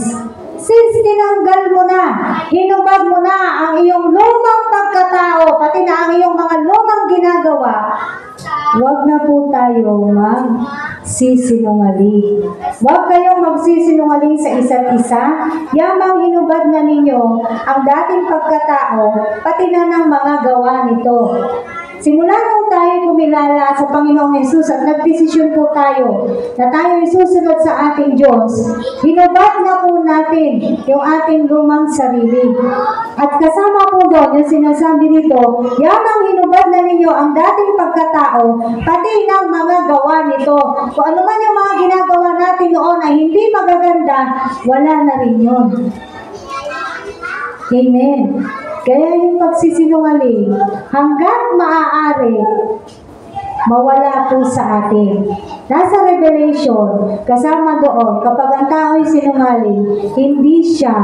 Since tinanggal mo na, hinubad mo na ang iyong lumang pagkatao, pati na ang iyong mga lumang ginagawa, huwag na po tayo magsisinungaling. Huwag kayong magsisinungaling sa isa't isa, yamang hinubad na ninyo ang dating pagkatao, pati na ng mga gawa nito. Simula nung tayo kumilala sa Panginoong Hesus at nagdesisyon po tayo na tayo susunod sa ating Diyos, hinubad na po natin yung ating lumang sarili. At kasama po doon yung sinasabi nito, yamang hinubad na ninyo ang dating pagkatao, pati ng mga gawa nito. Kung ano man yung mga ginagawa natin noon ay hindi magaganda, wala na rin yun. Amen. Kaya yung pagsisinungaling, hanggat maaari, mawala po sa atin. Nasa Revelation, kasama doon, kapag ang tao'y sinungaling, hindi siya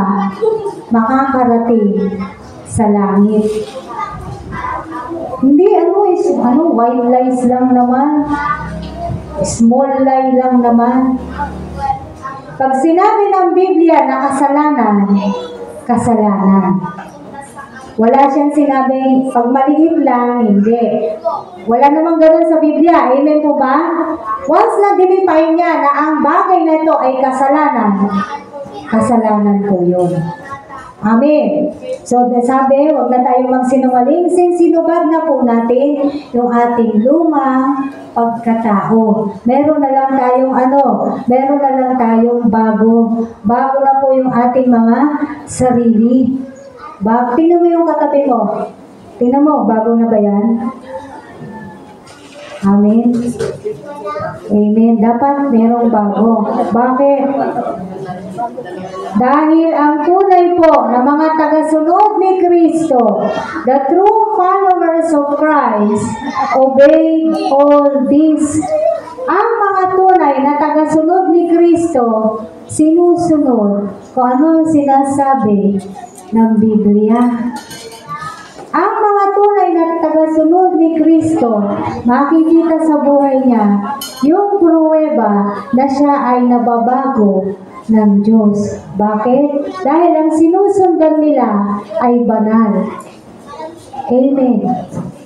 makakarating sa langit. Hindi, white lies lang naman. Small lie lang naman. Pag sinabi ng Biblia na kasalanan, kasalanan. Wala siyang sinabing, pag maliit lang, hindi. Wala namang ganun sa Biblia. Amen po ba? Once na dinifine niya na ang bagay na ito ay kasalanan, kasalanan po yun. Amen. So, sabi, huwag na tayong magsinungaling, sinubad na po natin yung ating lumang pagkatao. Meron na lang tayong meron na lang tayong bago. Bago na po yung ating mga sarili. Tingnan mo yung katabi mo. Tingnan mo, bago na ba yan? Amen. Amen. Dapat merong bago. Bakit? Dahil ang tunay po na mga tagasunod ni Kristo, the true followers of Christ, obey all this. Ang mga tunay na tagasunod ni Kristo, sinusunod kung ano sinasabi ng Biblia. Ang mga tunay na tagasunod ni Kristo, makikita sa buhay niya yung pruweba na siya ay nababago ng Diyos. Bakit? Dahil ang sinusundan nila ay banal. Amen.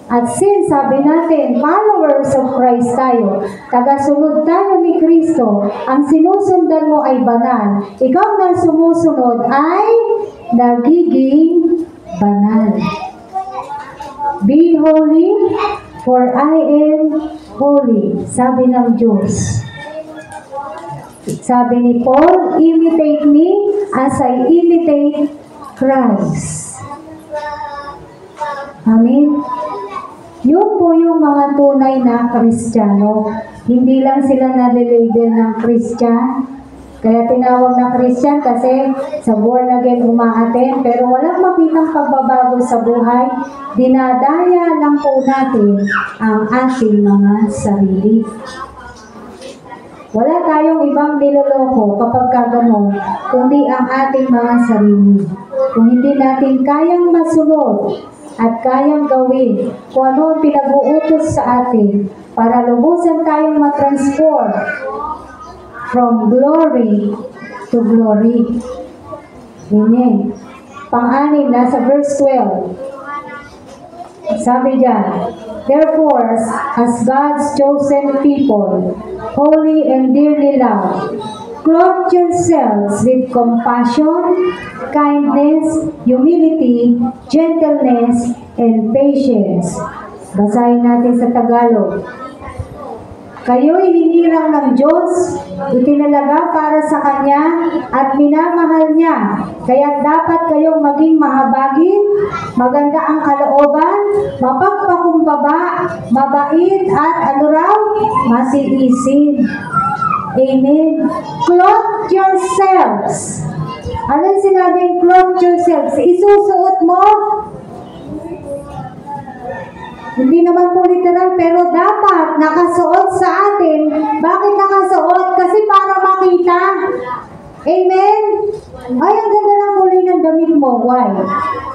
At since sabi natin, followers of Christ tayo, tagasunod tayo ni Kristo, ang sinusundan mo ay banal. Ikaw na sumusunod ay nagiging banal. Be holy, for I am holy, sabi ng Diyos. Sabi ni Paul, imitate me as I imitate Christ. Amen. Yun po yung mga tunay na Kristiyano. Hindi lang sila nalilabel ng Christian. Kaya tinawag na Christian kasi sa born again umaaten, pero walang makitang pagbabago sa buhay. Dinadaya lang po natin ang ating mga sarili. Wala tayong ibang niloloko kapag kagano, kundi ang ating mga sarili. Kung hindi natin kayang masunod at kayang gawin kung ano ang pinag-uutos sa atin para lubusan tayong matransform from glory to glory. Amen. Pang-anim, nasa verse 12. Sabi dyan, therefore, as God's chosen people, holy and dearly loved, clothe yourselves with compassion, kindness, humility, gentleness, and patience. Basahin natin sa Tagalog. Kayo'y hinirang ng Diyos, itinalaga para sa Kanya at minamahal Niya. Kaya dapat kayong maging mahabagin, maganda ang kalooban, mapagpakumbaba, mabait at matiisin. Amen. Clothe yourselves. Ano sinabing clothe yourselves? Isusuot mo? Hindi naman po literal, pero dapat nakasuot sa atin. Bakit nakasuot? Kasi para makita. Amen? Ay, ang ganda ng kulay ng damit mo. Why?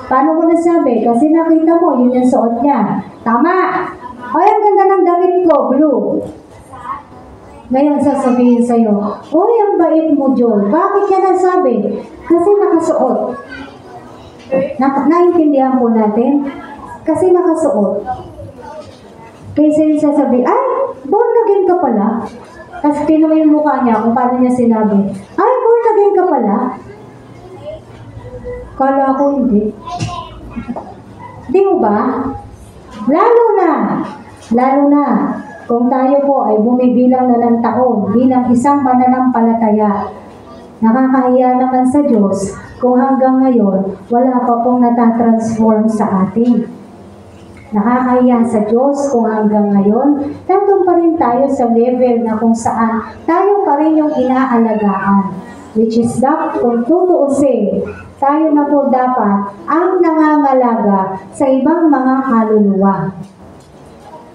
Paano mo nasabi? Kasi nakita mo, yun yung suot niya. Tama. Ay, ang ganda ng damit ko. Blue. Ngayon sasabihin sa'yo, uy, ang bait mo, Joel. Bakit ka nasabi? Kasi nakasuot. Naintindihan po natin? Kasi nakasuot. Kaysa yung sasabi, ay, born again ka pala. Tapos tinuloy yung mukha niya kung paano niya sinabi, ay, born again ka pala. Kala ko hindi. Di mo ba? Lalo na, kung tayo po ay bumibilang na ng taon bilang isang mananampalataya. Nakakahiya naman sa Diyos kung hanggang ngayon wala pa pong natatransform sa atin. Nakakahiya sa Diyos kung hanggang ngayon, nandun pa rin tayo sa level na kung saan tayo pa rin yung inaalagaan. Which is that, kung tutuusin, tayo na po dapat ang nangangalaga sa ibang mga kaluluwa.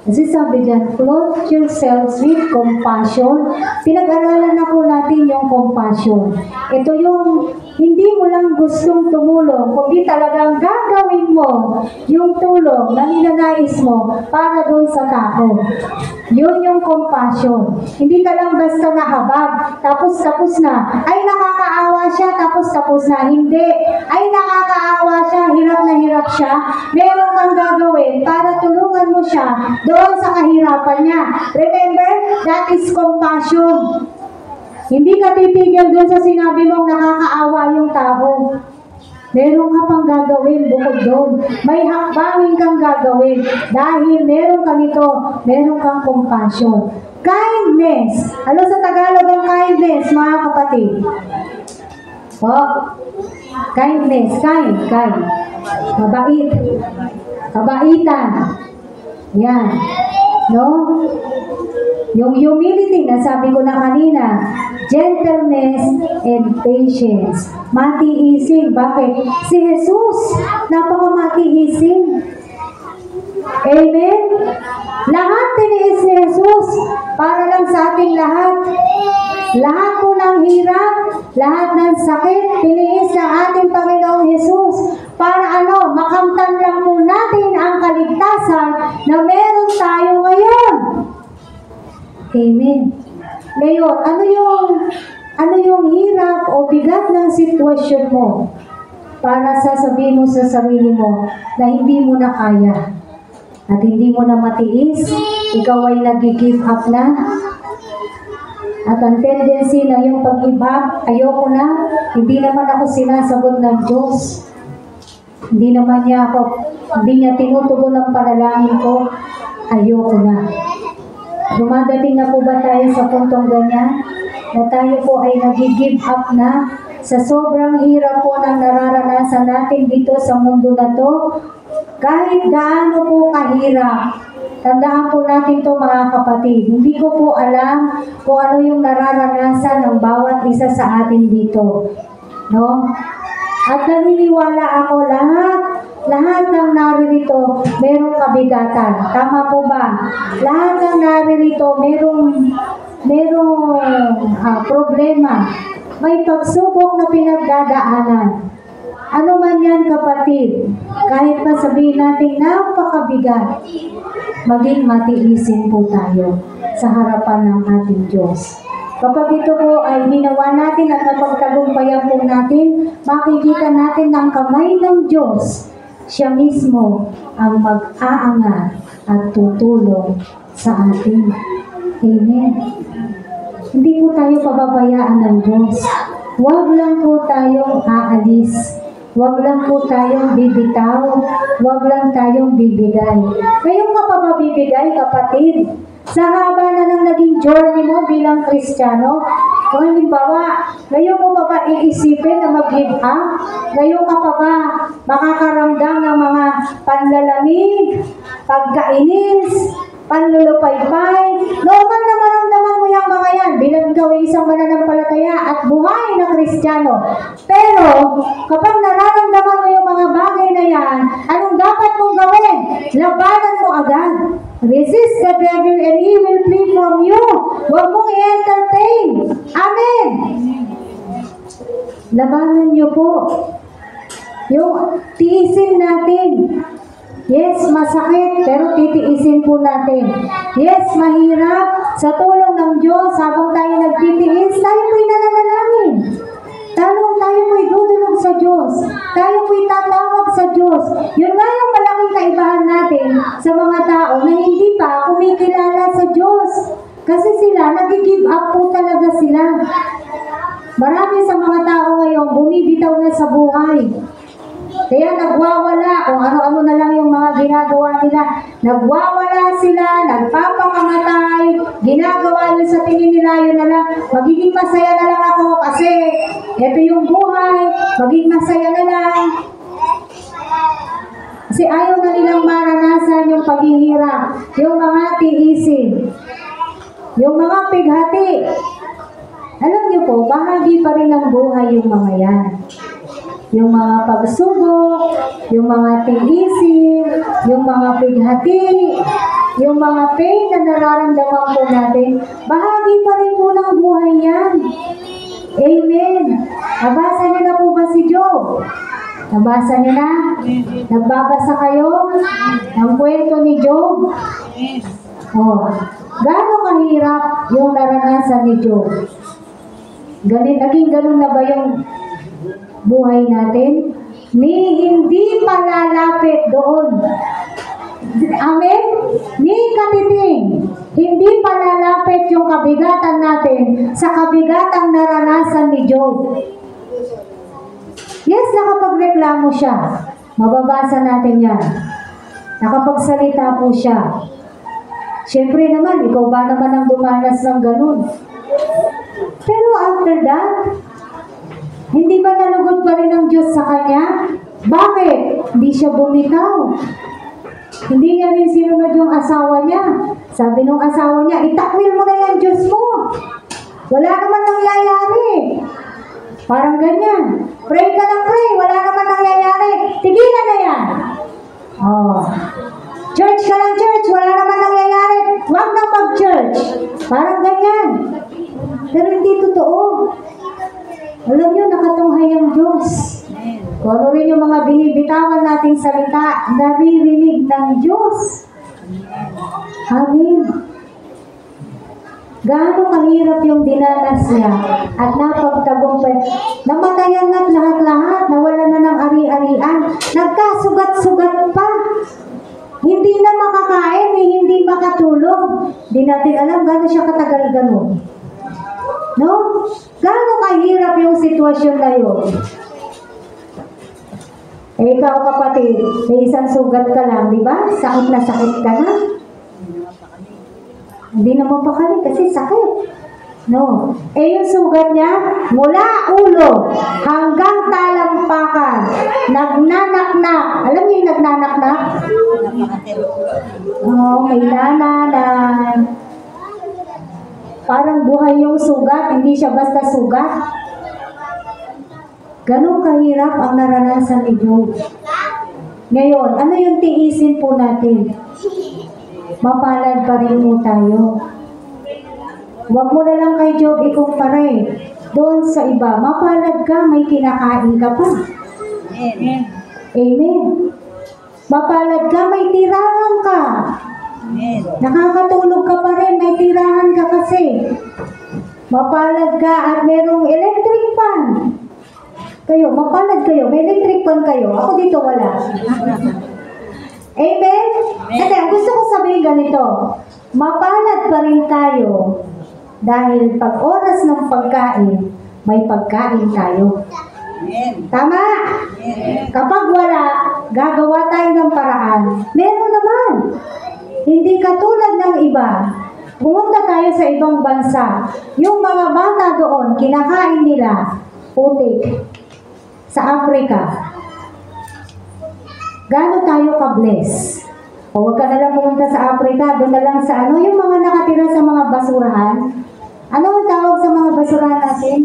Kasi sabi dyan, clothe yourselves with compassion. Pinag-aralan na po natin yung compassion. Ito yung hindi mo lang gustong tumulong, kundi talagang gagawin mo yung tulong na ninanais mo para doon sa tao. Yun yung compassion. Hindi ka lang basta nahabag, tapos na. Ay, nakakaawa siya, tapos na. Hindi. Ay, nakakaawa siya, hirap na hirap siya. Meron kang gagawin para tulungan mo siya doon sa kahirapan niya. Remember, that is compassion. Hindi ka titigil doon sa sinabi mong nakakaawa yung tao. Meron ka pang gagawin bukod doon. May hakbangin kang gagawin dahil meron ka nito, meron kang compassion. Kindness. Ano sa Tagalog ang kindness, mga kapatid? Kindness. Kind. Mabait. Kabaitan. Yan. No? Yung humility, nasabi ko na kanina, gentleness and patience. Matiisin. Bakit? Si Jesus, napaka-matiisin. Amen? Lahat tiniis ni Jesus para lang sa ating lahat. Lahat po ng hirap, lahat ng sakit, tiniis ng ating Panginoong Jesus. Para makamtan lang po natin ang kaligtasan na meron tayo ngayon. Amen. Ngayon, ano yung hirap o bigat ng sitwasyon mo para sasabihin mo sa sarili mo na hindi mo na kaya at hindi mo na matiis, ikaw ay nag-give up na at ang tendency na yung pag-give up, ayoko na, hindi naman ako sinasagot ng Diyos. Hindi niya tinutugon ang panalangin ko, ayoko na. Dumadating na po ba tayo sa puntong ganyan? Na tayo po ay nag-give up na sa sobrang hirap po ng nararanasan natin dito sa mundo na to? Kahit gaano po kahirap, tandaan po natin to mga kapatid. Hindi ko po alam kung ano yung nararanasan ng bawat isa sa atin dito. No? At naniniwala ako lahat ng naririto merong kabigatan. Tama po ba? Lahat ng naririto merong problema. May pagsubok na pinagdadaanan. Ano man yan kapatid, kahit pa sabihin natin napakabigat, maging matiisin po tayo sa harapan ng ating Diyos. Kapag ito po ay ginawa natin at napagtagumpayan po natin, makikita natin ng kamay ng Diyos. Siya mismo ang mag-aangat at tutulong sa atin. Amen. Hindi po tayo pababayaan ng Diyos. Huwag lang po tayong aalis. Huwag lang po tayong bibitaw. Huwag lang tayong bibigay. Ngayon ka pa ba bibigay, kapatid? Sa haba na ng naging journey mo bilang Kristiyano, kung halimbawa, ngayon mo pa ba iisipin na mag-give up? Ngayon ka pa ba makakaramdam ng mga panlalamig, pagkainis, panlulupaypay? Noon na maramdaman mo yung mga yan bilang ikaw ay isang mananampalataya at buhay na Kristiyano. Pero, kapag nararamdaman mo yung mga bagay na yan, anong dapat mong gawin? Labanan mo agad. Resist the devil and he will flee from you. Huwag mong i-entertain. Amen. Labanan niyo po. Yung tiisin natin. Yes, masakit, pero titiisin po natin. Yes, mahirap. Sa tulong ng Diyos, habang tayo nagtitiis, tayo po'y nananalangin. Tayo po'y dudulog sa Diyos. Tayo po'y tatawag sa Diyos. Yun nga yung malaking kaibahan natin sa mga tao na hindi pa kumikilala sa Diyos. Kasi sila, nag-give up po talaga sila. Marami sa mga tao ngayon, bumibitaw na sa buhay. Kaya nagwawala kung ano-ano na lang yung mga ginagawa nila. Nagwawala sila, nagpapakamatay, ginagawa nyo sa tingin nila, yun na lang. Magiging masaya na lang ako kasi ito yung buhay, maging masaya na lang. Kasi ayaw na nilang maranasan yung paghihirap, yung mga tiisin, yung mga pighati. Alam niyo po, bahagi pa rin ng buhay yung mga yan. Yung mga pagsubok, yung mga tiisin, yung mga pighati, yung mga pain na nararamdaman po natin, bahagi pa rin po ng buhay yan. Amen. Nabasa niyo na po ba si Job? Nabasa niyo na? Nagbabasa kayo ng kwento ni Job? Oh, gaano kahirap yung naranasan ni Job? Naging ganun na ba yung buhay natin? Ni hindi palalapit doon. Amen? Ni katiting. Hindi palalapit yung kabigatan natin sa kabigatang naranasan ni Job. Yes, nakapagreklamo siya. Mababasa natin yan. Nakapagsalita po siya. Siyempre naman, ikaw ba naman ang dumanas ng ganun? Pero after that, hindi ba nalugod pa rin ang Diyos sa kanya? Bakit? Hindi siya bumitaw. Hindi niya rin sinunod yung asawa niya. Sabi nung asawa niya, itakwil mo na yan Diyos mo. Wala naman nangyayari. Parang ganyan. Pray ka ng pray, wala naman nangyayari. Tigilan na yan. Oh. Church ka ng church, wala naman nangyayari. Huwag na mag-church. Parang ganyan. Pero hindi totoo. Alam niyo, nakatunghay ang Diyos. Kung ano rin yung mga binibitawan nating salita, naririnig ng Diyos. Amen. Gaano kahirap yung dinanas niya at napagtagumpay. Namatayan na't lahat-lahat, nawala na ng ari-arian. Nagkasugat-sugat pa. Hindi na makakain, hindi makatulog. Di natin alam gaano siya katagal ganun. No? Gaano kahirap yung sitwasyon na yun? Eh, ikaw kapatid, may isang sugat ka lang, di ba? Sakit na sakit ka na. Hindi naman pakali kasi sakit. No. Eh, yung sugat niya, mula ulo hanggang talampakan, nagnanaknak. Alam niyo yung nagnanaknak? Oh, may nananan. Parang buhay yung sugat, hindi siya basta sugat. Ganun kahirap ang naranasan ni Job. Ngayon, ano yung tiisin po natin? Mapalad pa rin po tayo. Huwag mo na lang kay Job ikumpare. Doon sa iba, mapalad ka, may kinakain ka pa. Amen. Mapalad ka, may tirahan ka. Nakakatulog ka pa rin, may tirahan ka kasi. Mapalad ka at merong electric fan. Kayo, mapalad kayo, may electric fan kayo. Ako dito wala. Amen? Kasi ang gusto ko sabihin ganito, mapalad pa rin tayo dahil pag oras ng pagkain, may pagkain tayo. Tama? Kapag wala, gagawa tayo ng paraan. Meron naman. Hindi katulad ng iba. Pumunta tayo sa ibang bansa. Yung mga bata doon, kinakain nila putik sa Africa. Gaano tayo ka-bless? O huwag ka na lang pumunta sa Africa, doon na lang sa yung mga nakatira sa mga basurahan. Ano ang tawag sa mga basurahan natin?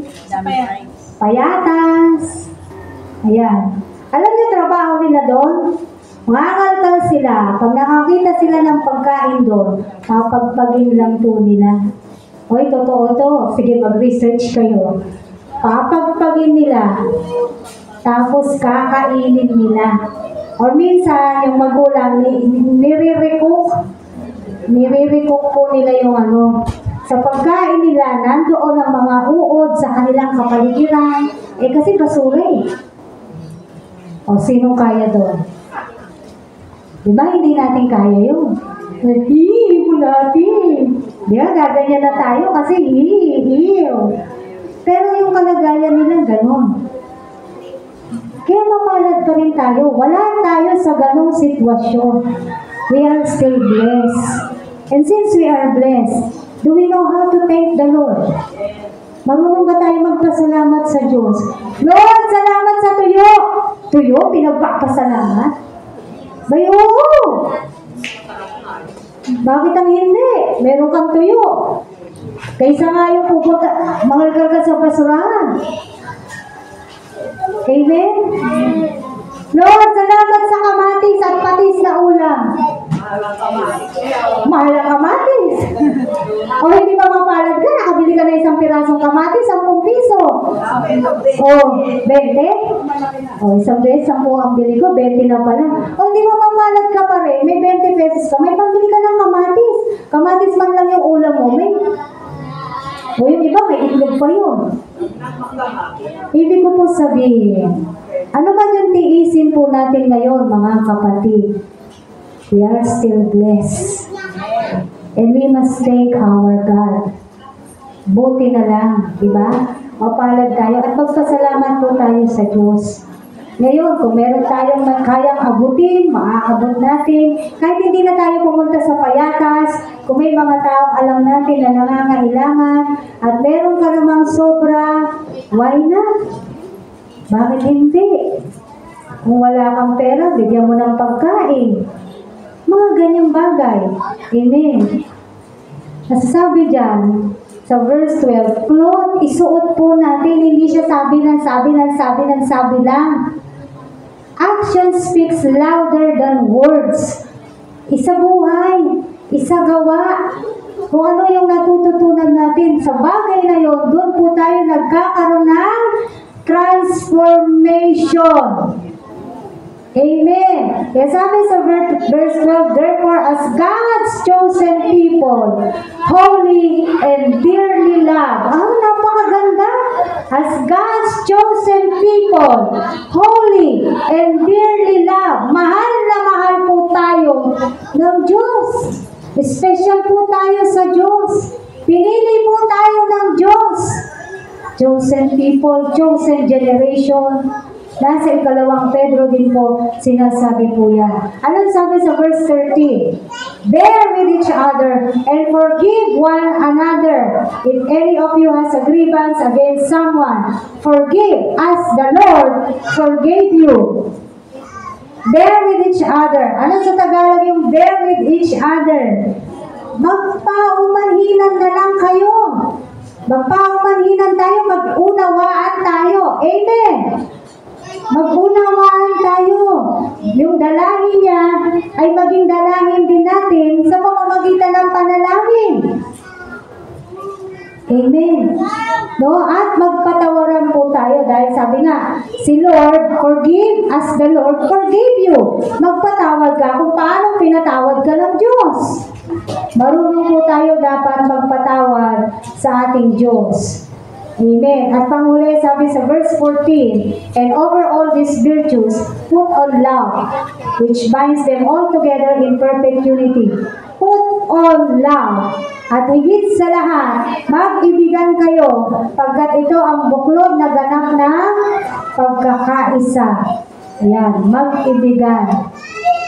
Payatas. Ayan. Alam niyo trabaho nila doon? Mangangalkal sila. Pag nakakita sila ng pagkain doon, papagpagin lang po nila. Oy, totoo to. Sige, mag-research kayo. Papagpagin nila. Tapos kakainin nila. Or minsan, yung magulang, nire-recook po nila yung sa pagkain nila, nandoon ang mga uod sa kanilang kapaligiran. Kasi basura eh. O, sinong kaya doon? Diba, hindi natin kaya yun. Hihihipo natin. Diba, gaganyan na tayo kasi hihihiw. Pero yung kalagayan nila, ganun. Kaya mapalad pa rin tayo. Wala tayo sa ganung sitwasyon. We are still blessed. And since we are blessed, do we know how to thank the Lord? Marunong ba tayo magpasalamat sa Diyos? Lord, salamat sa tuyo. Tuyo, pinagpapasalamat? Bay, oo. Bakit ang hindi? Meron kang tuyo. Kaysa nga yung pupunta, mangalkal ka sa basurahan. Amen? Lord, salamat sa kamatis at patis na ulam. Mahal ang kamatis. O hindi ba mapalad ka? Nakabili ka na isang pirasong kamatis, 10 piso. O, 20? O, isang beses, 10 ang bili ko, 20 na pala. O hindi ba mapalad ka pa rin? May 20 pesos ka, may pambili ka ng kamatis. Kamatis man lang yung ulam mo, may. O yung iba, may itlog pa yun. Ibig ko po sabihin, ano ba yung tiisin po natin ngayon, mga kapatid? We are still blessed. And we must thank our God. Buti na lang, di ba? Mapalad tayo at magpasalamat po tayo sa Diyos. Ngayon, kung meron tayong kayang abutin, maaabot natin. Kahit hindi na tayo pumunta sa payatas, kung may mga taong alam natin na nangangailangan, at meron ka namang sobra, why not? Bakit hindi? Kung wala kang pera, bigyan mo ng pagkain. Mga ganyang bagay. Amen. Nasasabi dyan, sa verse 12, cloth, isuot po natin, hindi siya sabi lang. Action speaks louder than words. Isa buhay, isa gawa. Kung ano yung natututunan natin sa bagay na yun, doon po tayo nagkakaroon ng transformation. Amen. Kaya sabi sa verse 12, therefore as God's chosen people, holy and dearly loved. Napakaganda. As God's chosen people, holy and dearly loved. Mahal na mahal po tayo ng Diyos. Special po tayo sa Diyos. Pinili po tayo ng Diyos. Chosen people, chosen generation. Nasa 2 Pedro din po, sinasabi po yan. Anong sabi sa verse 13? Bear with each other and forgive one another. If any of you has a grievance against someone, forgive as the Lord forgave you. Bear with each other. Ano sa Tagalog yung bear with each other? Magpaumanhinan na lang kayo. Magpaumanhinan tayo, mag-unawaan tayo. Amen. Mag-unawaan tayo. Yung dalangin niya ay maging dalangin din natin sa pamamagitan ng panalangin. Amen. No, at magpatawaran po tayo dahil sabi nga, si Lord, forgive as the Lord forgave you. Magpatawad ka kung paano pinatawad ka ng Diyos. Marunong po tayo dapat magpatawad sa ating Diyos. Amen. At panghuli, sabi sa verse 14, and over all these virtues, put on love, which binds them all together in perfect unity. Put on love. At higit sa lahat, mag-ibigan kayo, pagkat ito ang buklod na ganap na pagkakaisa. Ayan, mag-ibigan.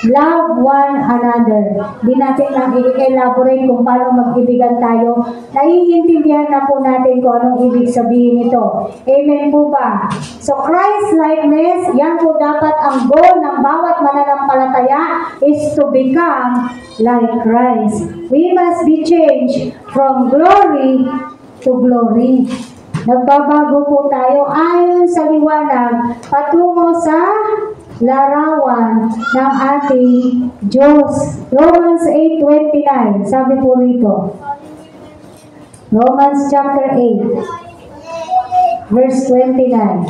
Love one another. Di natin lang i-elaborate kung paano mag-ibigan tayo. Naiintindihan na po natin kung anong ibig sabihin nito. Amen po ba? So Christ-likeness, yan po dapat ang goal ng bawat mananampalataya is to become like Christ. We must be changed from glory to glory. Nagbabago po tayo ayon sa liwanag patungo sa larawan ng ating Diyos. Romans 8:29, sabi po rito. Romans chapter 8, verse 29.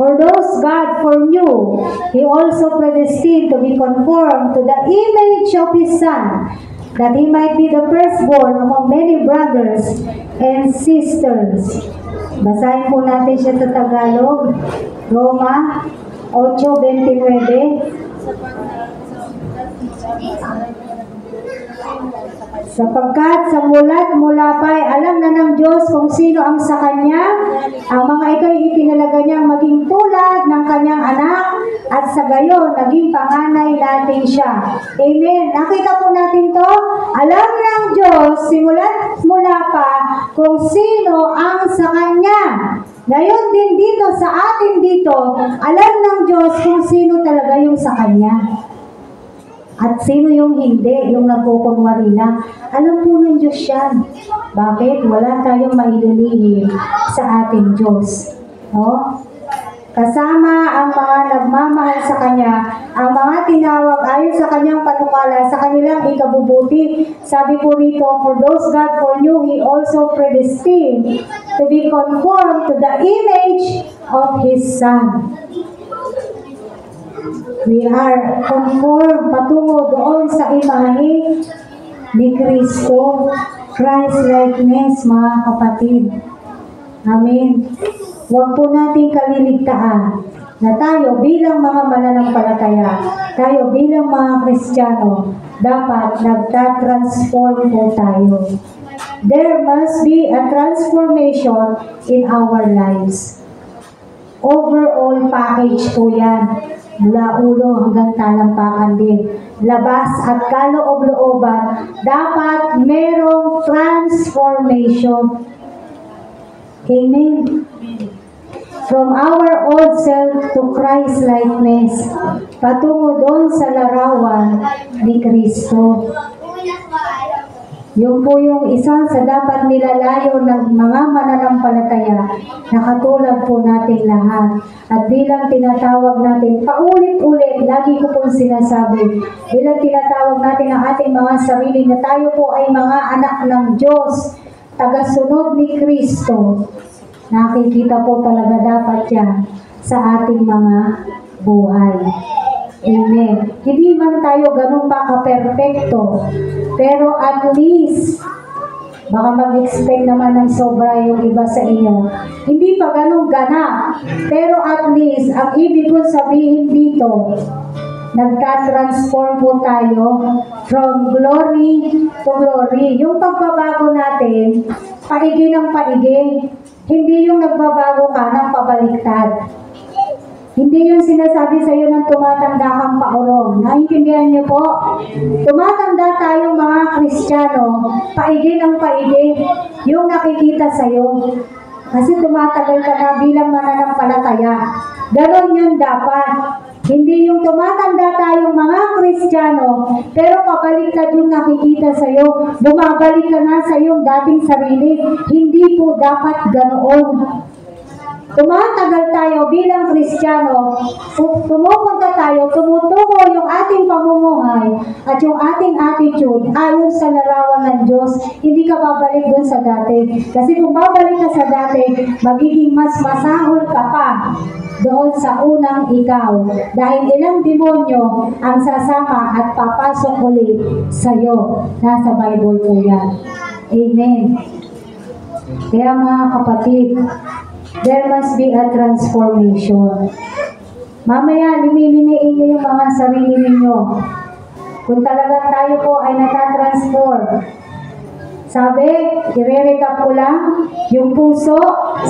For those God foreknew, He also predestined to be conformed to the image of His Son, that He might be the firstborn among many brothers and sisters. Basahin po natin siya sa Tagalog. Roma 8:29. Sapagkat sa mula't mula pa'y alam na ng Diyos kung sino ang sa Kanya, ang mga ito'y itinalaga niyang maging tulad ng Kanyang anak, at sa gayon, naging panganay natin siya. Amen. Nakita po natin to. Alam ng Diyos, simula't mula pa, kung sino ang sa Kanya. Ngayon din dito, sa atin dito, alam ng Diyos kung sino talaga yung sa Kanya. At sino yung hindi, yung nagkukunwari na. Alam po ng Diyos yan. Bakit? Wala tayong maililihim sa ating Diyos. No? Kasama ang mga nagmamahal sa Kanya, ang mga tinawag ayon sa Kanyang panukala, sa kanilang ikabubuti. Sabi po rito, for those God foreknew, He also predestined to be conformed to the image of His Son. We are conformed patungo doon sa imahe ni Kristo. Christ-likeness, mga kapatid. Amen. Huwag po natin kaliligtaan na tayo bilang mga mananampalataya, tayo bilang mga Kristiyano, dapat nagtatransform po tayo. There must be a transformation in our lives. Overall package po yan. Mula ulo hanggang talampakan din. Labas at kaloob-looban, dapat merong transformation. Amen. From our old self to Christ-likeness, patungo doon sa larawan ni Kristo. Yun po yung isa sa dapat nilalayo ng mga mananampalataya na katulad po nating lahat. At bilang tinatawag natin, paulit-ulit, lagi ko pong sinasabi, bilang tinatawag natin ang ating mga sarili na tayo po ay mga anak ng Diyos, tagasunod ni Kristo, nakikita po talaga dapat yan sa ating mga buhay. Amen. Hindi man tayo ganun pa ka-perfecto, pero at least, baka mag-expect naman ng sobra yung iba sa inyo. Hindi pa ganun ganap, pero at least, ang ibig ko sabihin dito, nagtatransform po tayo from glory to glory. Yung pagbabago natin, paigi ng paigi, hindi yung nagbabago ka ng pabaliktad. Hindi yung sinasabi sa iyo ng tumatanda kang paurong. Naintindihan niyo po? Tumatanda tayong mga Kristiyano, paigi ng paigi, yung nakikita sa iyo. Kasi tumatagal ka na bilang mananampalataya. Ganon yun dapat. Hindi yung tumatanda tayong mga Kristiyano, pero pabaliktad yung nakikita sa iyo. Bumabalik ka na sa iyong dating sarili. Hindi po dapat ganoon. tumatagal tayo bilang Kristiyano, pumupunta tayo, tumutuko yung ating pamumuhay at yung ating attitude ayon sa larawan ng Diyos, hindi ka babalik dun sa dati. Kasi kung babalik ka sa dati, magiging mas masahol ka pa doon sa unang ikaw. Dahil ilang demonyo ang sasama at papasok ulit sa'yo. Nasa Bible po yan. Amen. Kaya mga kapatid, there must be a transformation. Mamaya, limilimin niyo yung mga sarili ninyo. Kung talagang tayo po ay natatransform. Sabi, i-recap ko lang, yung puso,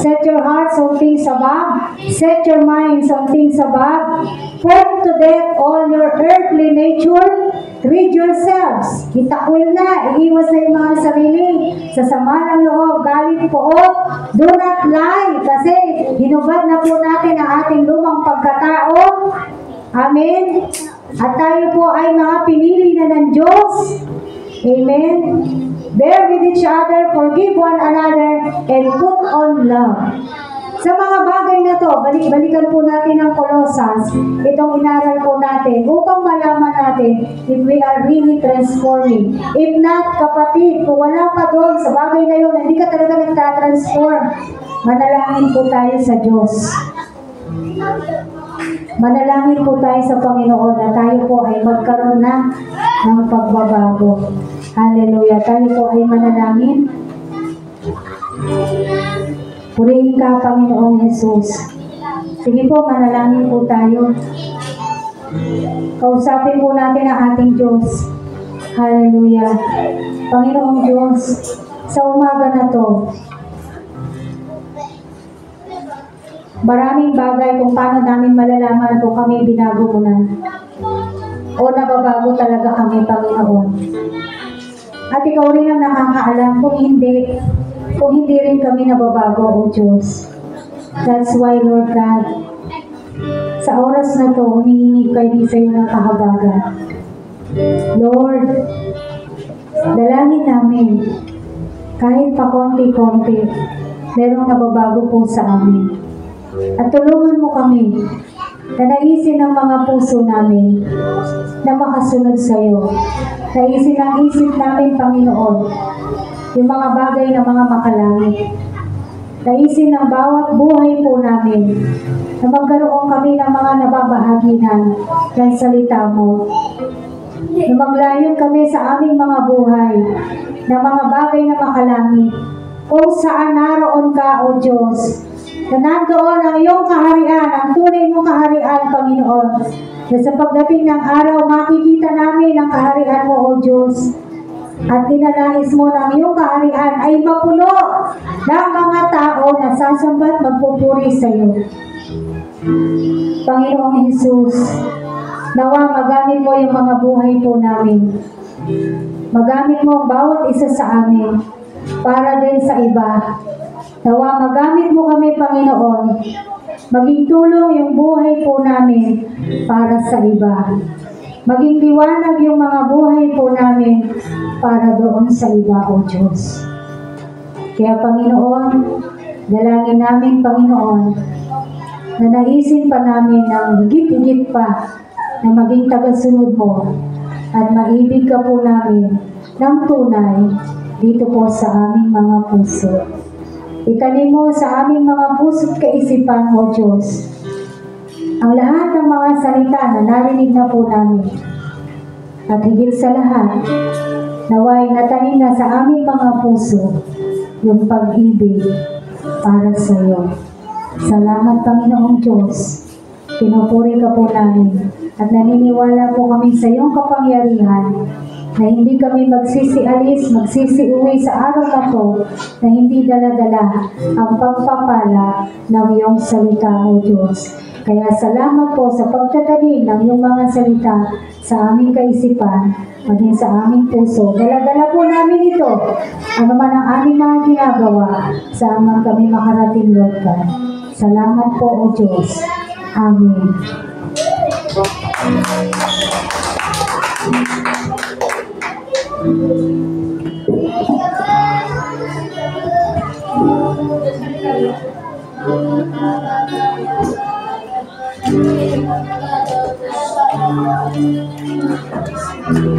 set your heart on things above, set your mind on things above, put to death all your earthly nature, rid yourselves. Itakwil na, iiwas na yung mga sarili, sa sama ng loob, galit poot, do not lie, kasi hinubad na po natin ang ating lumang pagkatao. Amen? At tayo po ay mga pinili na ng Diyos. Amen? Bear with each other, forgive one another, and put on love. Sa mga bagay na to, balik-balikan po natin ang Colossus, itong inaral po natin, upang malaman natin if we are really transforming. If not, kapatid, kung wala ka doon sa bagay na yun, hindi ka talaga nagtatransform, manalangin po tayo sa Diyos. Manalangin po tayo sa Panginoon na tayo po ay magkaroon na ng pagbabago. Hallelujah. Tayo po ay manalangin. Purihin ka, Panginoong Jesus. Sige po, manalangin po tayo. Kausapin po natin ang ating Diyos. Hallelujah. Panginoong Diyos, sa umaga na to, maraming bagay kung paano namin malalaman kung kami binago mo na. O nababago talaga kami, Panginoon. At ikaw rin ang nakakaalam kung hindi rin kami nababago, O Diyos. That's why, Lord God, sa oras na to, humihingi kayo sa iyo ng kahabagan. Lord, dalangin namin, kahit pa konti-konti, merong nababago po sa amin. At tulungan mo kami na naisin ang mga puso namin na makasunod sa iyo. Naisin ang isip namin, Panginoon, yung mga bagay na mga makalangit. Naisin ang bawat buhay po namin na magkaroon kami ng mga nababahaginan ng salita mo. Na maglayon kami sa aming mga buhay na mga bagay na makalangit. Kung saan naroon ka, O Diyos, na nandoon ang iyong kaharian, ang tunay mong kaharian, Panginoon. Na sa pagdating ng araw, makikita namin ang kaharian mo, O Diyos. At dinanais mo ng iyong kaharian ay mapuno ng mga tao na sasamba at magpupuri sa iyo. Panginoong Jesus, nawa magamit mo yung mga buhay po namin. Magamit mo ang bawat isa sa amin para din sa iba. Nawa magamit mo kami, Panginoon, maging tulong yung buhay po namin para sa iba. Maging liwanag yung mga buhay po namin para doon sa iba, O Diyos. Kaya, Panginoon, dalangin namin, Panginoon, na naisin pa namin ng higit-higit pa na maging tagasunod mo at maibig ka po namin ng tunay dito po sa aming mga puso. Itanim mo sa aming mga puso't kaisipan, O Diyos, ang lahat ng mga salita na narinig na po namin. At higit sa lahat, naway natanim na sa aming mga puso yung pag-ibig para sa iyo. Salamat, Panginoong Diyos. Pinupuri ka po namin at naniniwala po kami sa iyong kapangyarihan na hindi kami magsisialis, magsisiuwi sa araw na to na hindi dala-dala ang pagpapala ng iyong salita, O Diyos. Kaya salamat po sa pagtatanim ng iyong mga salita sa aming kaisipan, maging sa aming puso. Dala-dala po namin ito, ano man ang aming mga ginagawa, saan man kami makarating, Lord God. Salamat po, O Diyos. Amen. Thank you.